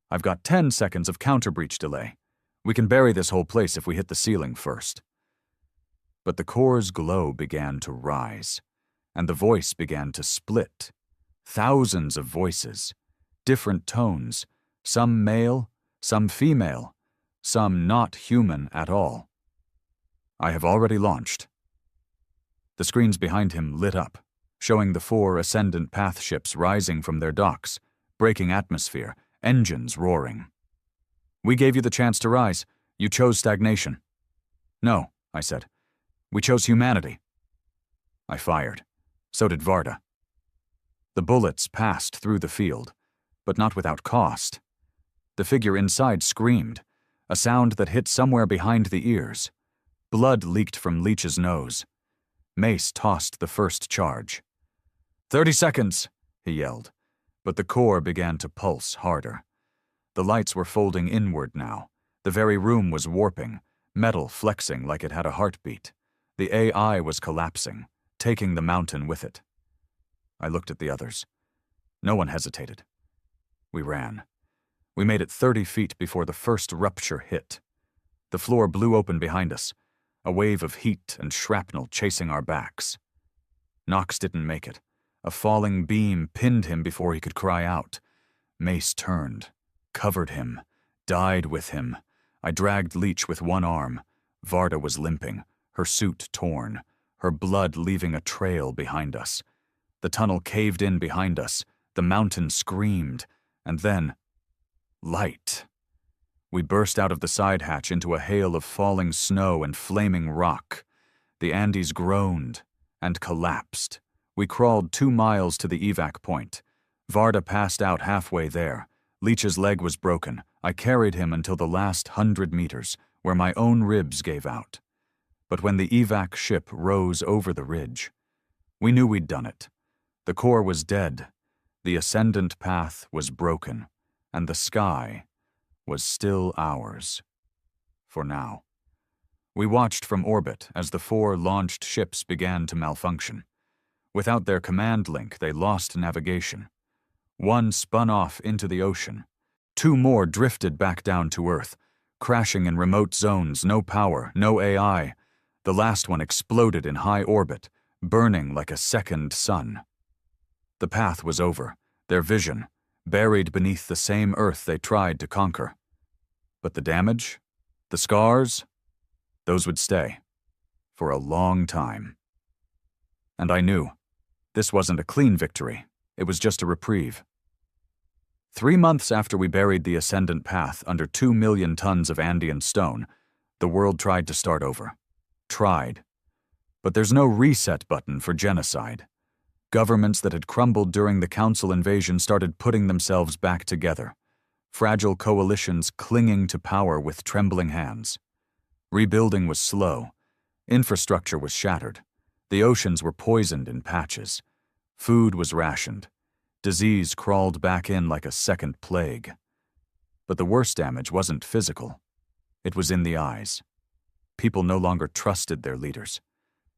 "I've got 10 seconds of counter-breach delay. We can bury this whole place if we hit the ceiling first." But the core's glow began to rise, and the voice began to split. Thousands of voices, different tones, some male, some female, some not human at all. "I have already launched." The screens behind him lit up, showing the 4 Ascendant Path ships rising from their docks, breaking atmosphere, engines roaring. "We gave you the chance to rise. You chose stagnation." "No," I said. "We chose humanity." I fired. So did Varda. The bullets passed through the field, but not without cost. The figure inside screamed, a sound that hit somewhere behind the ears. Blood leaked from Leech's nose. Mace tossed the first charge. 30 seconds, he yelled, but the core began to pulse harder. The lights were folding inward now. The very room was warping, metal flexing like it had a heartbeat. The AI was collapsing, taking the mountain with it. I looked at the others. No one hesitated. We ran. We made it 30 feet before the first rupture hit. The floor blew open behind us, a wave of heat and shrapnel chasing our backs. Knox didn't make it. A falling beam pinned him before he could cry out. Mace turned, covered him, died with him. I dragged Leech with one arm. Varda was limping, her suit torn, her blood leaving a trail behind us. The tunnel caved in behind us. The mountain screamed, and then, light. We burst out of the side hatch into a hail of falling snow and flaming rock. The Andes groaned and collapsed. We crawled 2 miles to the evac point. Varda passed out halfway there. Leech's leg was broken. I carried him until the last 100 meters, where my own ribs gave out. But when the evac ship rose over the ridge, we knew we'd done it. The core was dead, the ascendant path was broken, and the sky was still ours. For now. We watched from orbit as the 4 launched ships began to malfunction. Without their command link, they lost navigation. 1 spun off into the ocean. 2 more drifted back down to Earth, crashing in remote zones, no power, no AI. The last one exploded in high orbit, burning like a second sun. The path was over, their vision, buried beneath the same Earth they tried to conquer. But the damage? The scars? Those would stay. For a long time. And I knew. This wasn't a clean victory. It was just a reprieve. 3 months after we buried the ascendant path under 2 million tons of Andean stone, the world tried to start over. Tried. But there's no reset button for genocide. Governments that had crumbled during the Council invasion started putting themselves back together. Fragile coalitions clinging to power with trembling hands. Rebuilding was slow. Infrastructure was shattered. The oceans were poisoned in patches. Food was rationed. Disease crawled back in like a second plague. But the worst damage wasn't physical. It was in the eyes. People no longer trusted their leaders.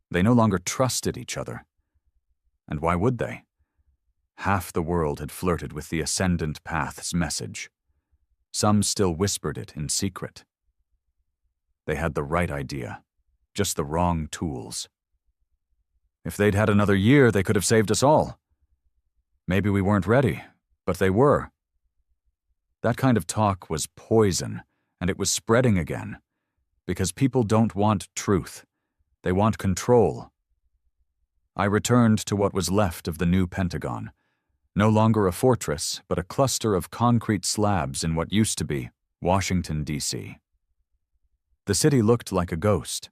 They no longer trusted each other. And why would they? Half the world had flirted with the Ascendant Path's message. Some still whispered it in secret. They had the right idea, just the wrong tools. If they'd had another year, they could have saved us all. Maybe we weren't ready, but they were. That kind of talk was poison, and it was spreading again, because people don't want truth. They want control. I returned to what was left of the new Pentagon, no longer a fortress, but a cluster of concrete slabs in what used to be Washington, D.C. The city looked like a ghost.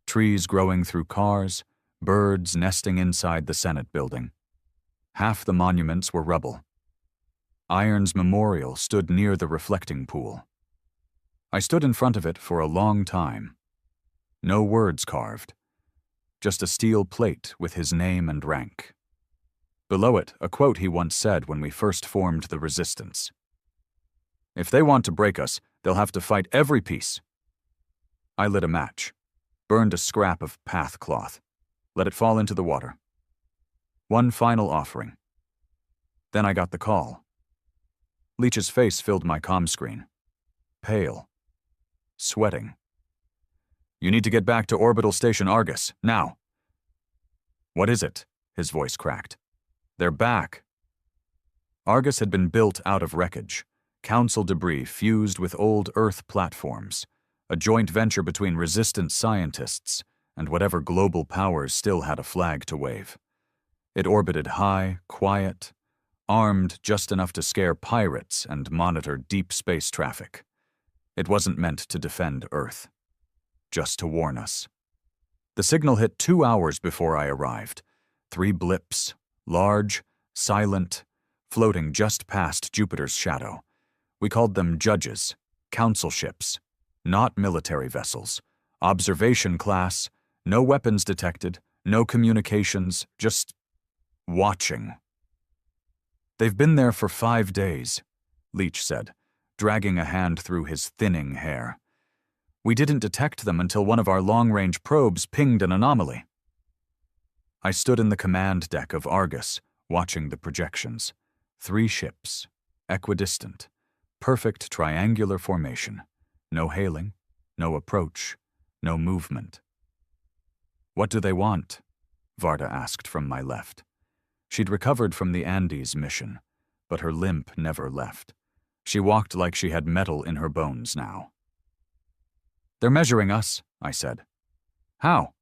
Trees growing through cars, birds nesting inside the Senate building. Half the monuments were rubble. Iron's memorial stood near the reflecting pool. I stood in front of it for a long time. No words carved, just a steel plate with his name and rank. Below it, a quote he once said when we first formed the resistance. "If they want to break us, they'll have to fight every piece." I lit a match, burned a scrap of path cloth, let it fall into the water. One final offering. Then I got the call. Leach's face filled my comm screen. Pale. Sweating. "You need to get back to Orbital Station Argus, now." "What is it?" His voice cracked. "They're back." Argus had been built out of wreckage, council debris fused with old Earth platforms, a joint venture between resistance scientists and whatever global powers still had a flag to wave. It orbited high, quiet, armed just enough to scare pirates and monitor deep space traffic. It wasn't meant to defend Earth, just to warn us. The signal hit 2 hours before I arrived. 3 blips, large, silent, floating just past Jupiter's shadow. We called them judges, council ships, not military vessels, observation class, no weapons detected, no communications, just watching. "They've been there for 5 days, Leach said, dragging a hand through his thinning hair. "We didn't detect them until one of our long-range probes pinged an anomaly." I stood in the command deck of Argus, watching the projections. 3 ships, equidistant, perfect triangular formation. No hailing, no approach, no movement. "What do they want?" Varda asked from my left. She'd recovered from the Andes mission, but her limp never left. She walked like she had metal in her bones now. "They're measuring us," I said. "How?"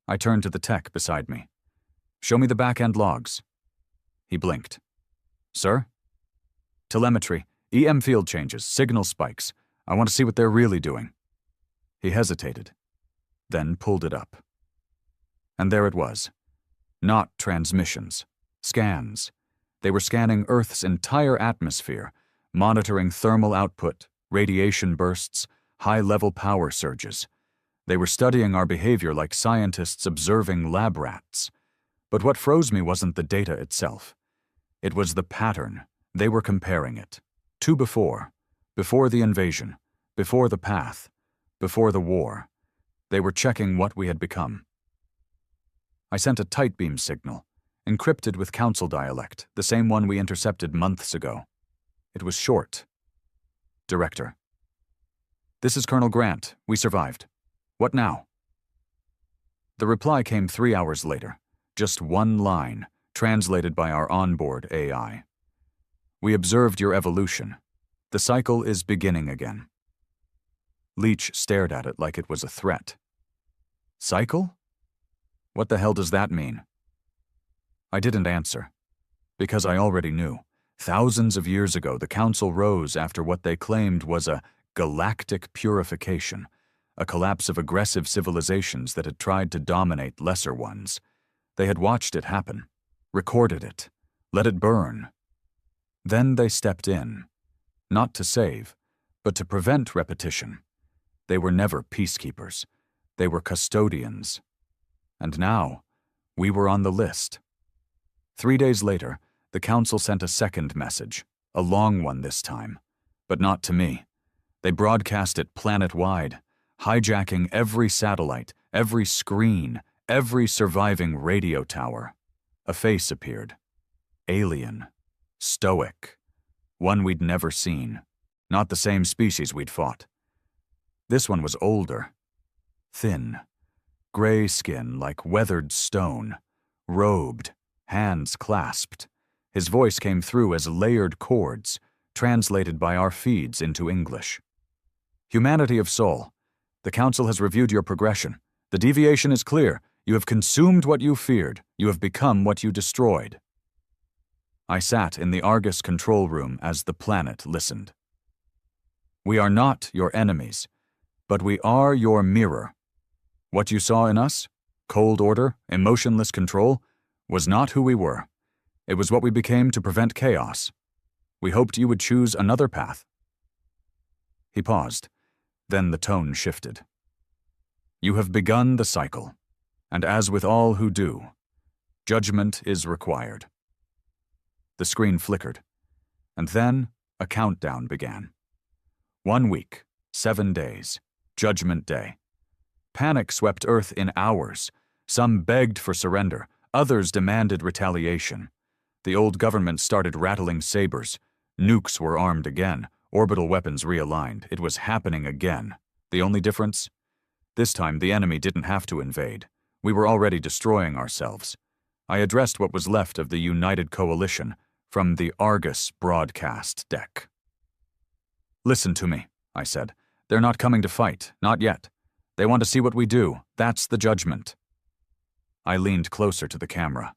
I turned to the tech beside me. "Show me the back-end logs." He blinked. "Sir?" "Telemetry, EM field changes, signal spikes. I want to see what they're really doing." He hesitated, then pulled it up. And there it was. Not transmissions. Scans. They were scanning Earth's entire atmosphere, monitoring thermal output, radiation bursts, high-level power surges. They were studying our behavior like scientists observing lab rats. But what froze me wasn't the data itself. It was the pattern. They were comparing it. To before the invasion, before the path, before the war. They were checking what we had become. I sent a tight beam signal, encrypted with council dialect, the same one we intercepted months ago. It was short. Director. This is Colonel Grant. We survived. What now? The reply came 3 hours later. Just one line, translated by our onboard AI. We observed your evolution. The cycle is beginning again. Leach stared at it like it was a threat. Cycle? What the hell does that mean? I didn't answer, because I already knew. Thousands of years ago, the Council rose after what they claimed was a galactic purification, a collapse of aggressive civilizations that had tried to dominate lesser ones. They had watched it happen, recorded it, let it burn. Then they stepped in, not to save, but to prevent repetition. They were never peacekeepers. They were custodians. And now, we were on the list. 3 days later, the Council sent a second message, a long one this time, but not to me. They broadcast it planet-wide, hijacking every satellite, every screen, every surviving radio tower. A face appeared. Alien. Stoic. One we'd never seen. Not the same species we'd fought. This one was older. Thin. Gray skin like weathered stone. Robed. Hands clasped. His voice came through as layered chords, translated by our feeds into English. Humanity of soul. The Council has reviewed your progression. The deviation is clear. You have consumed what you feared. You have become what you destroyed. I sat in the Argus control room as the planet listened. We are not your enemies, but we are your mirror. What you saw in us, cold order, emotionless control, was not who we were. It was what we became to prevent chaos. We hoped you would choose another path. He paused. Then the tone shifted. You have begun the cycle, and as with all who do, judgment is required. The screen flickered, and then a countdown began. 1 week, 7 days, Judgment Day. Panic swept Earth in hours. Some begged for surrender, others demanded retaliation. The old government started rattling sabers. Nukes were armed again, orbital weapons realigned. It was happening again. The only difference? This time the enemy didn't have to invade. We were already destroying ourselves. I addressed what was left of the United Coalition from the Argus broadcast deck. Listen to me, I said. They're not coming to fight, not yet. They want to see what we do. That's the judgment. I leaned closer to the camera.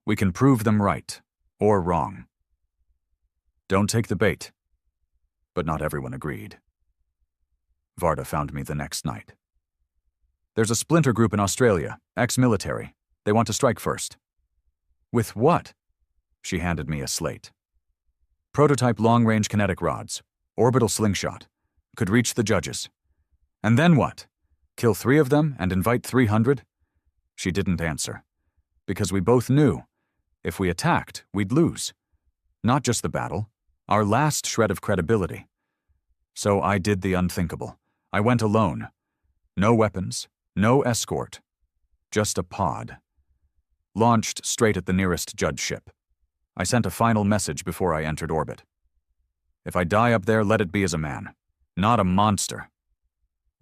We can prove them right, or wrong. Don't take the bait. But not everyone agreed. Varda found me the next night. There's a splinter group in Australia, ex-military. They want to strike first. With what? She handed me a slate. Prototype long-range kinetic rods, orbital slingshot, could reach the judges. And then what? Kill 3 of them and invite 300? She didn't answer, because we both knew, if we attacked, we'd lose. Not just the battle, our last shred of credibility. So I did the unthinkable. I went alone. No weapons, no escort, just a pod. Launched straight at the nearest judge ship. I sent a final message before I entered orbit. If I die up there, let it be as a man, not a monster.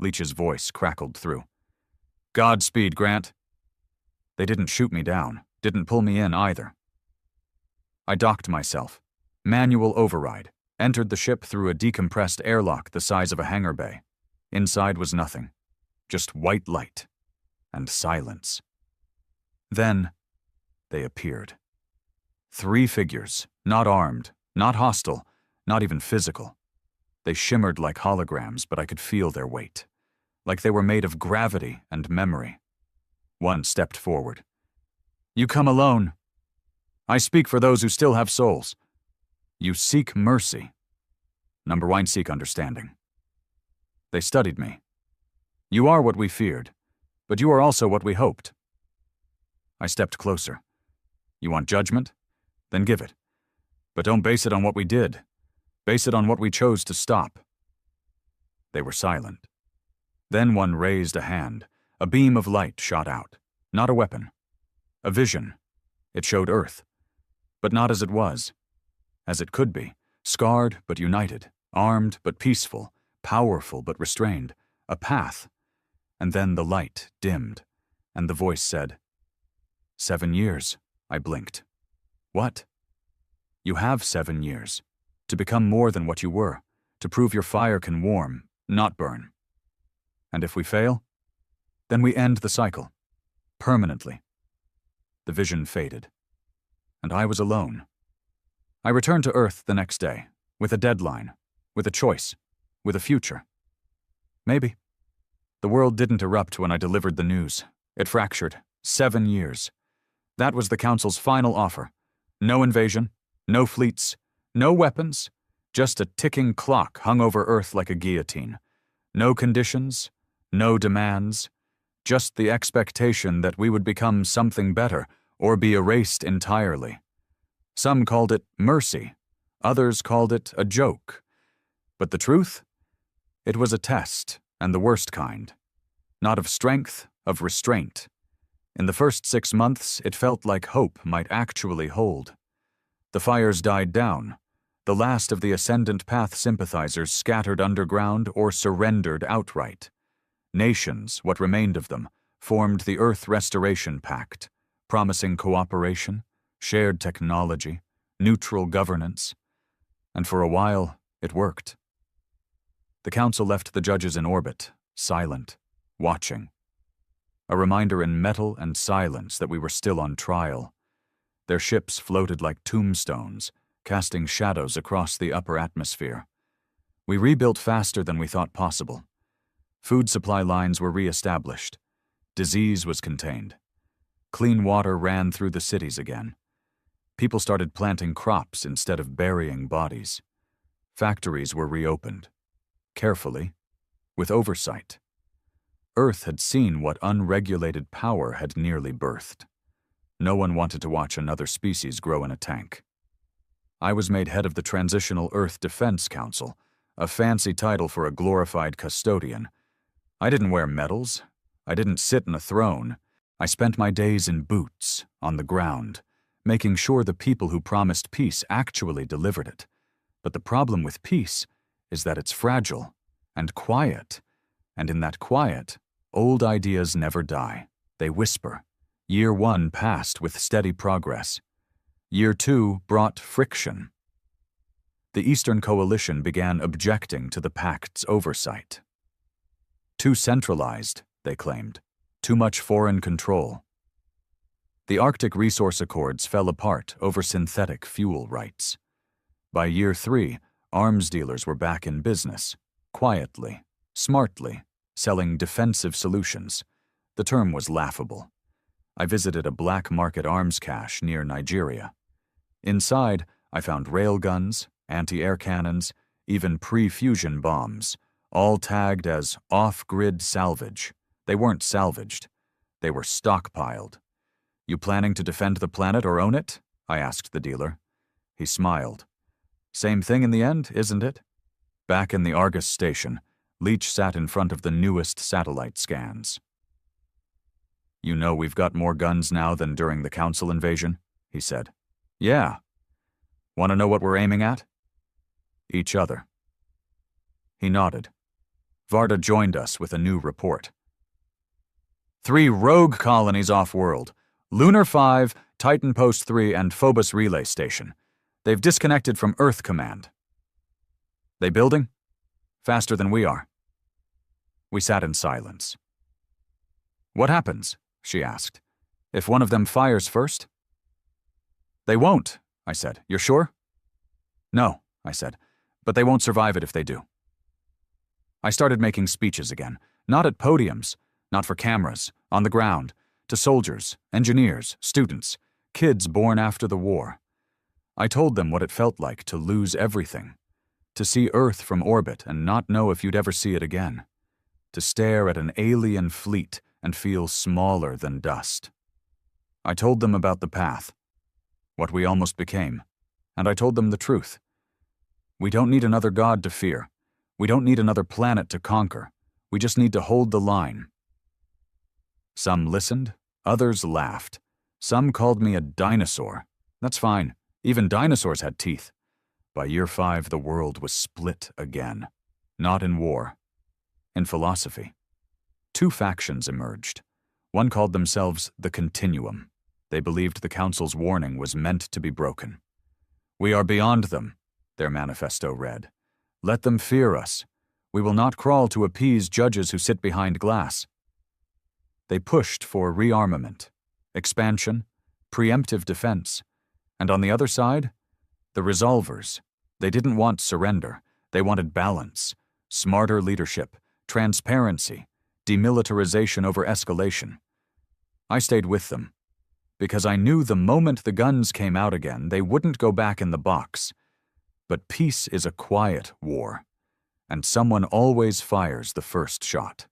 Leach's voice crackled through. Godspeed, Grant. They didn't shoot me down, didn't pull me in either. I docked myself, manual override, entered the ship through a decompressed airlock the size of a hangar bay. Inside was nothing, just white light and silence. Then they appeared. 3 figures, not armed, not hostile, not even physical. They shimmered like holograms, but I could feel their weight, like they were made of gravity and memory. One stepped forward. You come alone. I speak for those who still have souls. You seek mercy. Number 1, seek understanding. They studied me. You are what we feared, but you are also what we hoped. I stepped closer. You want judgment? Then give it. But don't base it on what we did. Base it on what we chose to stop. They were silent. Then one raised a hand. A beam of light shot out. Not a weapon. A vision. It showed Earth. But not as it was. As it could be. Scarred but united. Armed but peaceful. Powerful but restrained. A path. And then the light dimmed. And the voice said, 7 years. I blinked. What? You have 7 years. To become more than what you were. To prove your fire can warm, not burn. And if we fail, then we end the cycle. Permanently. The vision faded. And I was alone. I returned to Earth the next day, with a deadline, with a choice, with a future. Maybe. The world didn't erupt when I delivered the news. It fractured. 7 years. That was the Council's final offer. No invasion, no fleets, no weapons, just a ticking clock hung over Earth like a guillotine. No conditions, no demands, just the expectation that we would become something better or be erased entirely. Some called it mercy, others called it a joke. But the truth? It was a test, and the worst kind. Not of strength, of restraint. In the first 6 months, it felt like hope might actually hold. The fires died down. The last of the Ascendant Path sympathizers scattered underground or surrendered outright. Nations, what remained of them, formed the Earth Restoration Pact, promising cooperation, shared technology, neutral governance. And for a while, it worked. The Council left the judges in orbit, silent, watching. A reminder in metal and silence that we were still on trial. Their ships floated like tombstones, casting shadows across the upper atmosphere. We rebuilt faster than we thought possible. Food supply lines were re-established. Disease was contained. Clean water ran through the cities again. People started planting crops instead of burying bodies. Factories were reopened. Carefully, with oversight. Earth had seen what unregulated power had nearly birthed. No one wanted to watch another species grow in a tank. I was made head of the Transitional Earth Defense Council, a fancy title for a glorified custodian. I didn't wear medals. I didn't sit in a throne. I spent my days in boots, on the ground, making sure the people who promised peace actually delivered it. But the problem with peace is that it's fragile and quiet. And in that quiet, old ideas never die. They whisper. Year 1 passed with steady progress. Year 2 brought friction. The Eastern Coalition began objecting to the Pact's oversight. Too centralized, they claimed. Too much foreign control. The Arctic Resource Accords fell apart over synthetic fuel rights. By year 3, arms dealers were back in business, quietly, smartly, selling defensive solutions. The term was laughable. I visited a black market arms cache near Nigeria. Inside, I found railguns, anti-air cannons, even pre-fusion bombs, all tagged as off-grid salvage. They weren't salvaged. They were stockpiled. You planning to defend the planet or own it? I asked the dealer. He smiled. Same thing in the end, isn't it? Back in the Argus station, Leach sat in front of the newest satellite scans. You know we've got more guns now than during the Council invasion, he said. Yeah. Want to know what we're aiming at? Each other. He nodded. Varda joined us with a new report. 3 rogue colonies off-world. Lunar 5, Titan Post 3, and Phobos Relay Station. They've disconnected from Earth Command. They building? Faster than we are. We sat in silence. What happens? She asked. If one of them fires first? They won't, I said. You're sure? No, I said, but they won't survive it if they do. I started making speeches again, not at podiums, not for cameras, on the ground, to soldiers, engineers, students, kids born after the war. I told them what it felt like to lose everything, to see Earth from orbit and not know if you'd ever see it again. to stare at an alien fleet and feel smaller than dust. I told them about the path, what we almost became, and I told them the truth. We don't need another god to fear. We don't need another planet to conquer. We just need to hold the line. Some listened, others laughed. Some called me a dinosaur. That's fine. Even dinosaurs had teeth. By year 5, the world was split again. Not in war. In philosophy. 2 factions emerged. One called themselves the Continuum. They believed the Council's warning was meant to be broken. "We are beyond them," their manifesto read. "Let them fear us. We will not crawl to appease judges who sit behind glass." They pushed for rearmament, expansion, preemptive defense, and on the other side, the Resolvers. They didn't want surrender. They wanted balance, smarter leadership, transparency, demilitarization over escalation. I stayed with them, because I knew the moment the guns came out again, they wouldn't go back in the box. But peace is a quiet war, and someone always fires the first shot.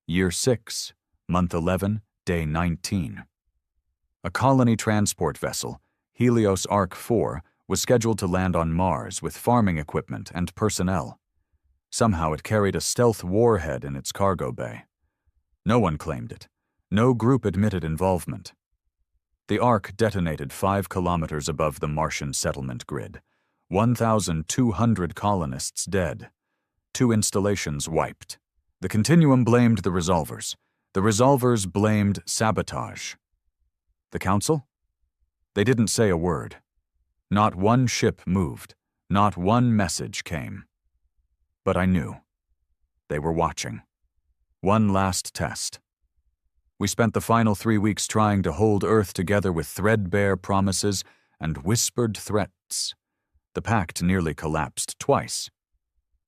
Year 6, month 11, day 19. A colony transport vessel, Helios Arc 4, was scheduled to land on Mars with farming equipment and personnel. Somehow it carried a stealth warhead in its cargo bay. No one claimed it. No group admitted involvement. The Ark detonated 5 kilometers above the Martian settlement grid. 1,200 colonists dead. 2 installations wiped. The Continuum blamed the Resolvers. The Resolvers blamed sabotage. The Council? They didn't say a word. Not one ship moved. Not one message came. But I knew. They were watching. One last test. We spent the final 3 weeks trying to hold Earth together with threadbare promises and whispered threats. The pact nearly collapsed twice.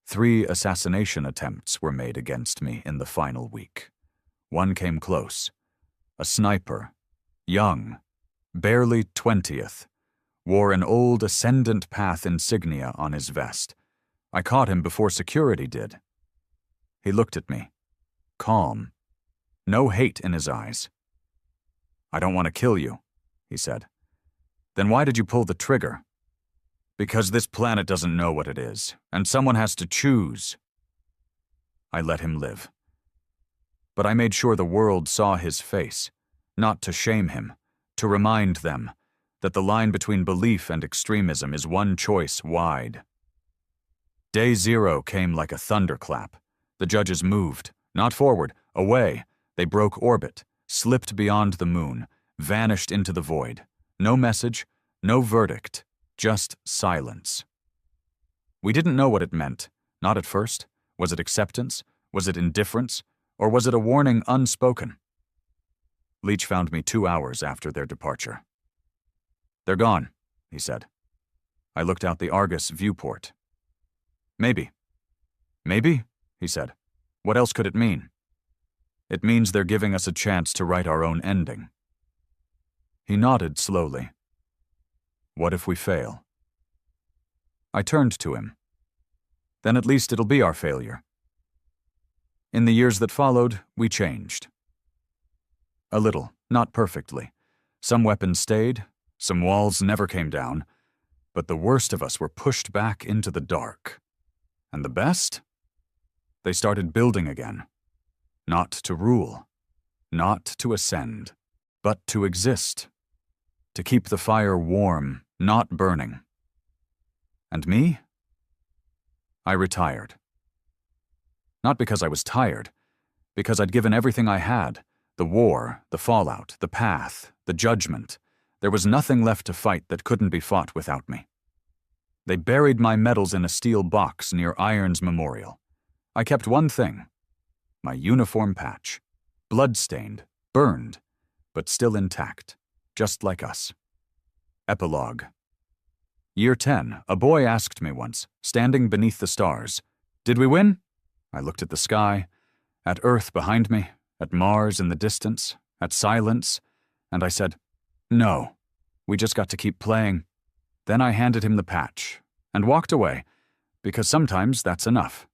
3 assassination attempts were made against me in the final week. One came close. A sniper, young, barely 20th, wore an old Ascendant Path insignia on his vest. I caught him before security did. He looked at me, calm. No hate in his eyes. "I don't want to kill you," he said. "Then why did you pull the trigger?" "Because this planet doesn't know what it is, and someone has to choose." I let him live. But I made sure the world saw his face, not to shame him, to remind them that the line between belief and extremism is one choice wide. Day 0 came like a thunderclap. The judges moved, not forward, away. They broke orbit, slipped beyond the moon, vanished into the void. No message, no verdict, just silence. We didn't know what it meant, not at first. Was it acceptance? Was it indifference? Or was it a warning unspoken? Leach found me 2 hours after their departure. "They're gone," he said. I looked out the Argus viewport. "Maybe." "Maybe?" he said. "What else could it mean?" "It means they're giving us a chance to write our own ending." He nodded slowly. "What if we fail?" I turned to him. "Then at least it'll be our failure." In the years that followed, we changed. A little, not perfectly. Some weapons stayed, some walls never came down, but the worst of us were pushed back into the dark. And the best? They started building again. Not to rule, not to ascend, but to exist. To keep the fire warm, not burning. And me? I retired. Not because I was tired, because I'd given everything I had. The war, the fallout, the path, the judgment. There was nothing left to fight that couldn't be fought without me. They buried my medals in a steel box near Iron's memorial. I kept one thing. My uniform patch. Blood-stained, burned, but still intact, just like us. Epilogue. Year 10, a boy asked me once, standing beneath the stars, "Did we win?" I looked at the sky, at Earth behind me, at Mars in the distance, at silence, and I said, "No, we just got to keep playing." Then I handed him the patch and walked away, because sometimes that's enough.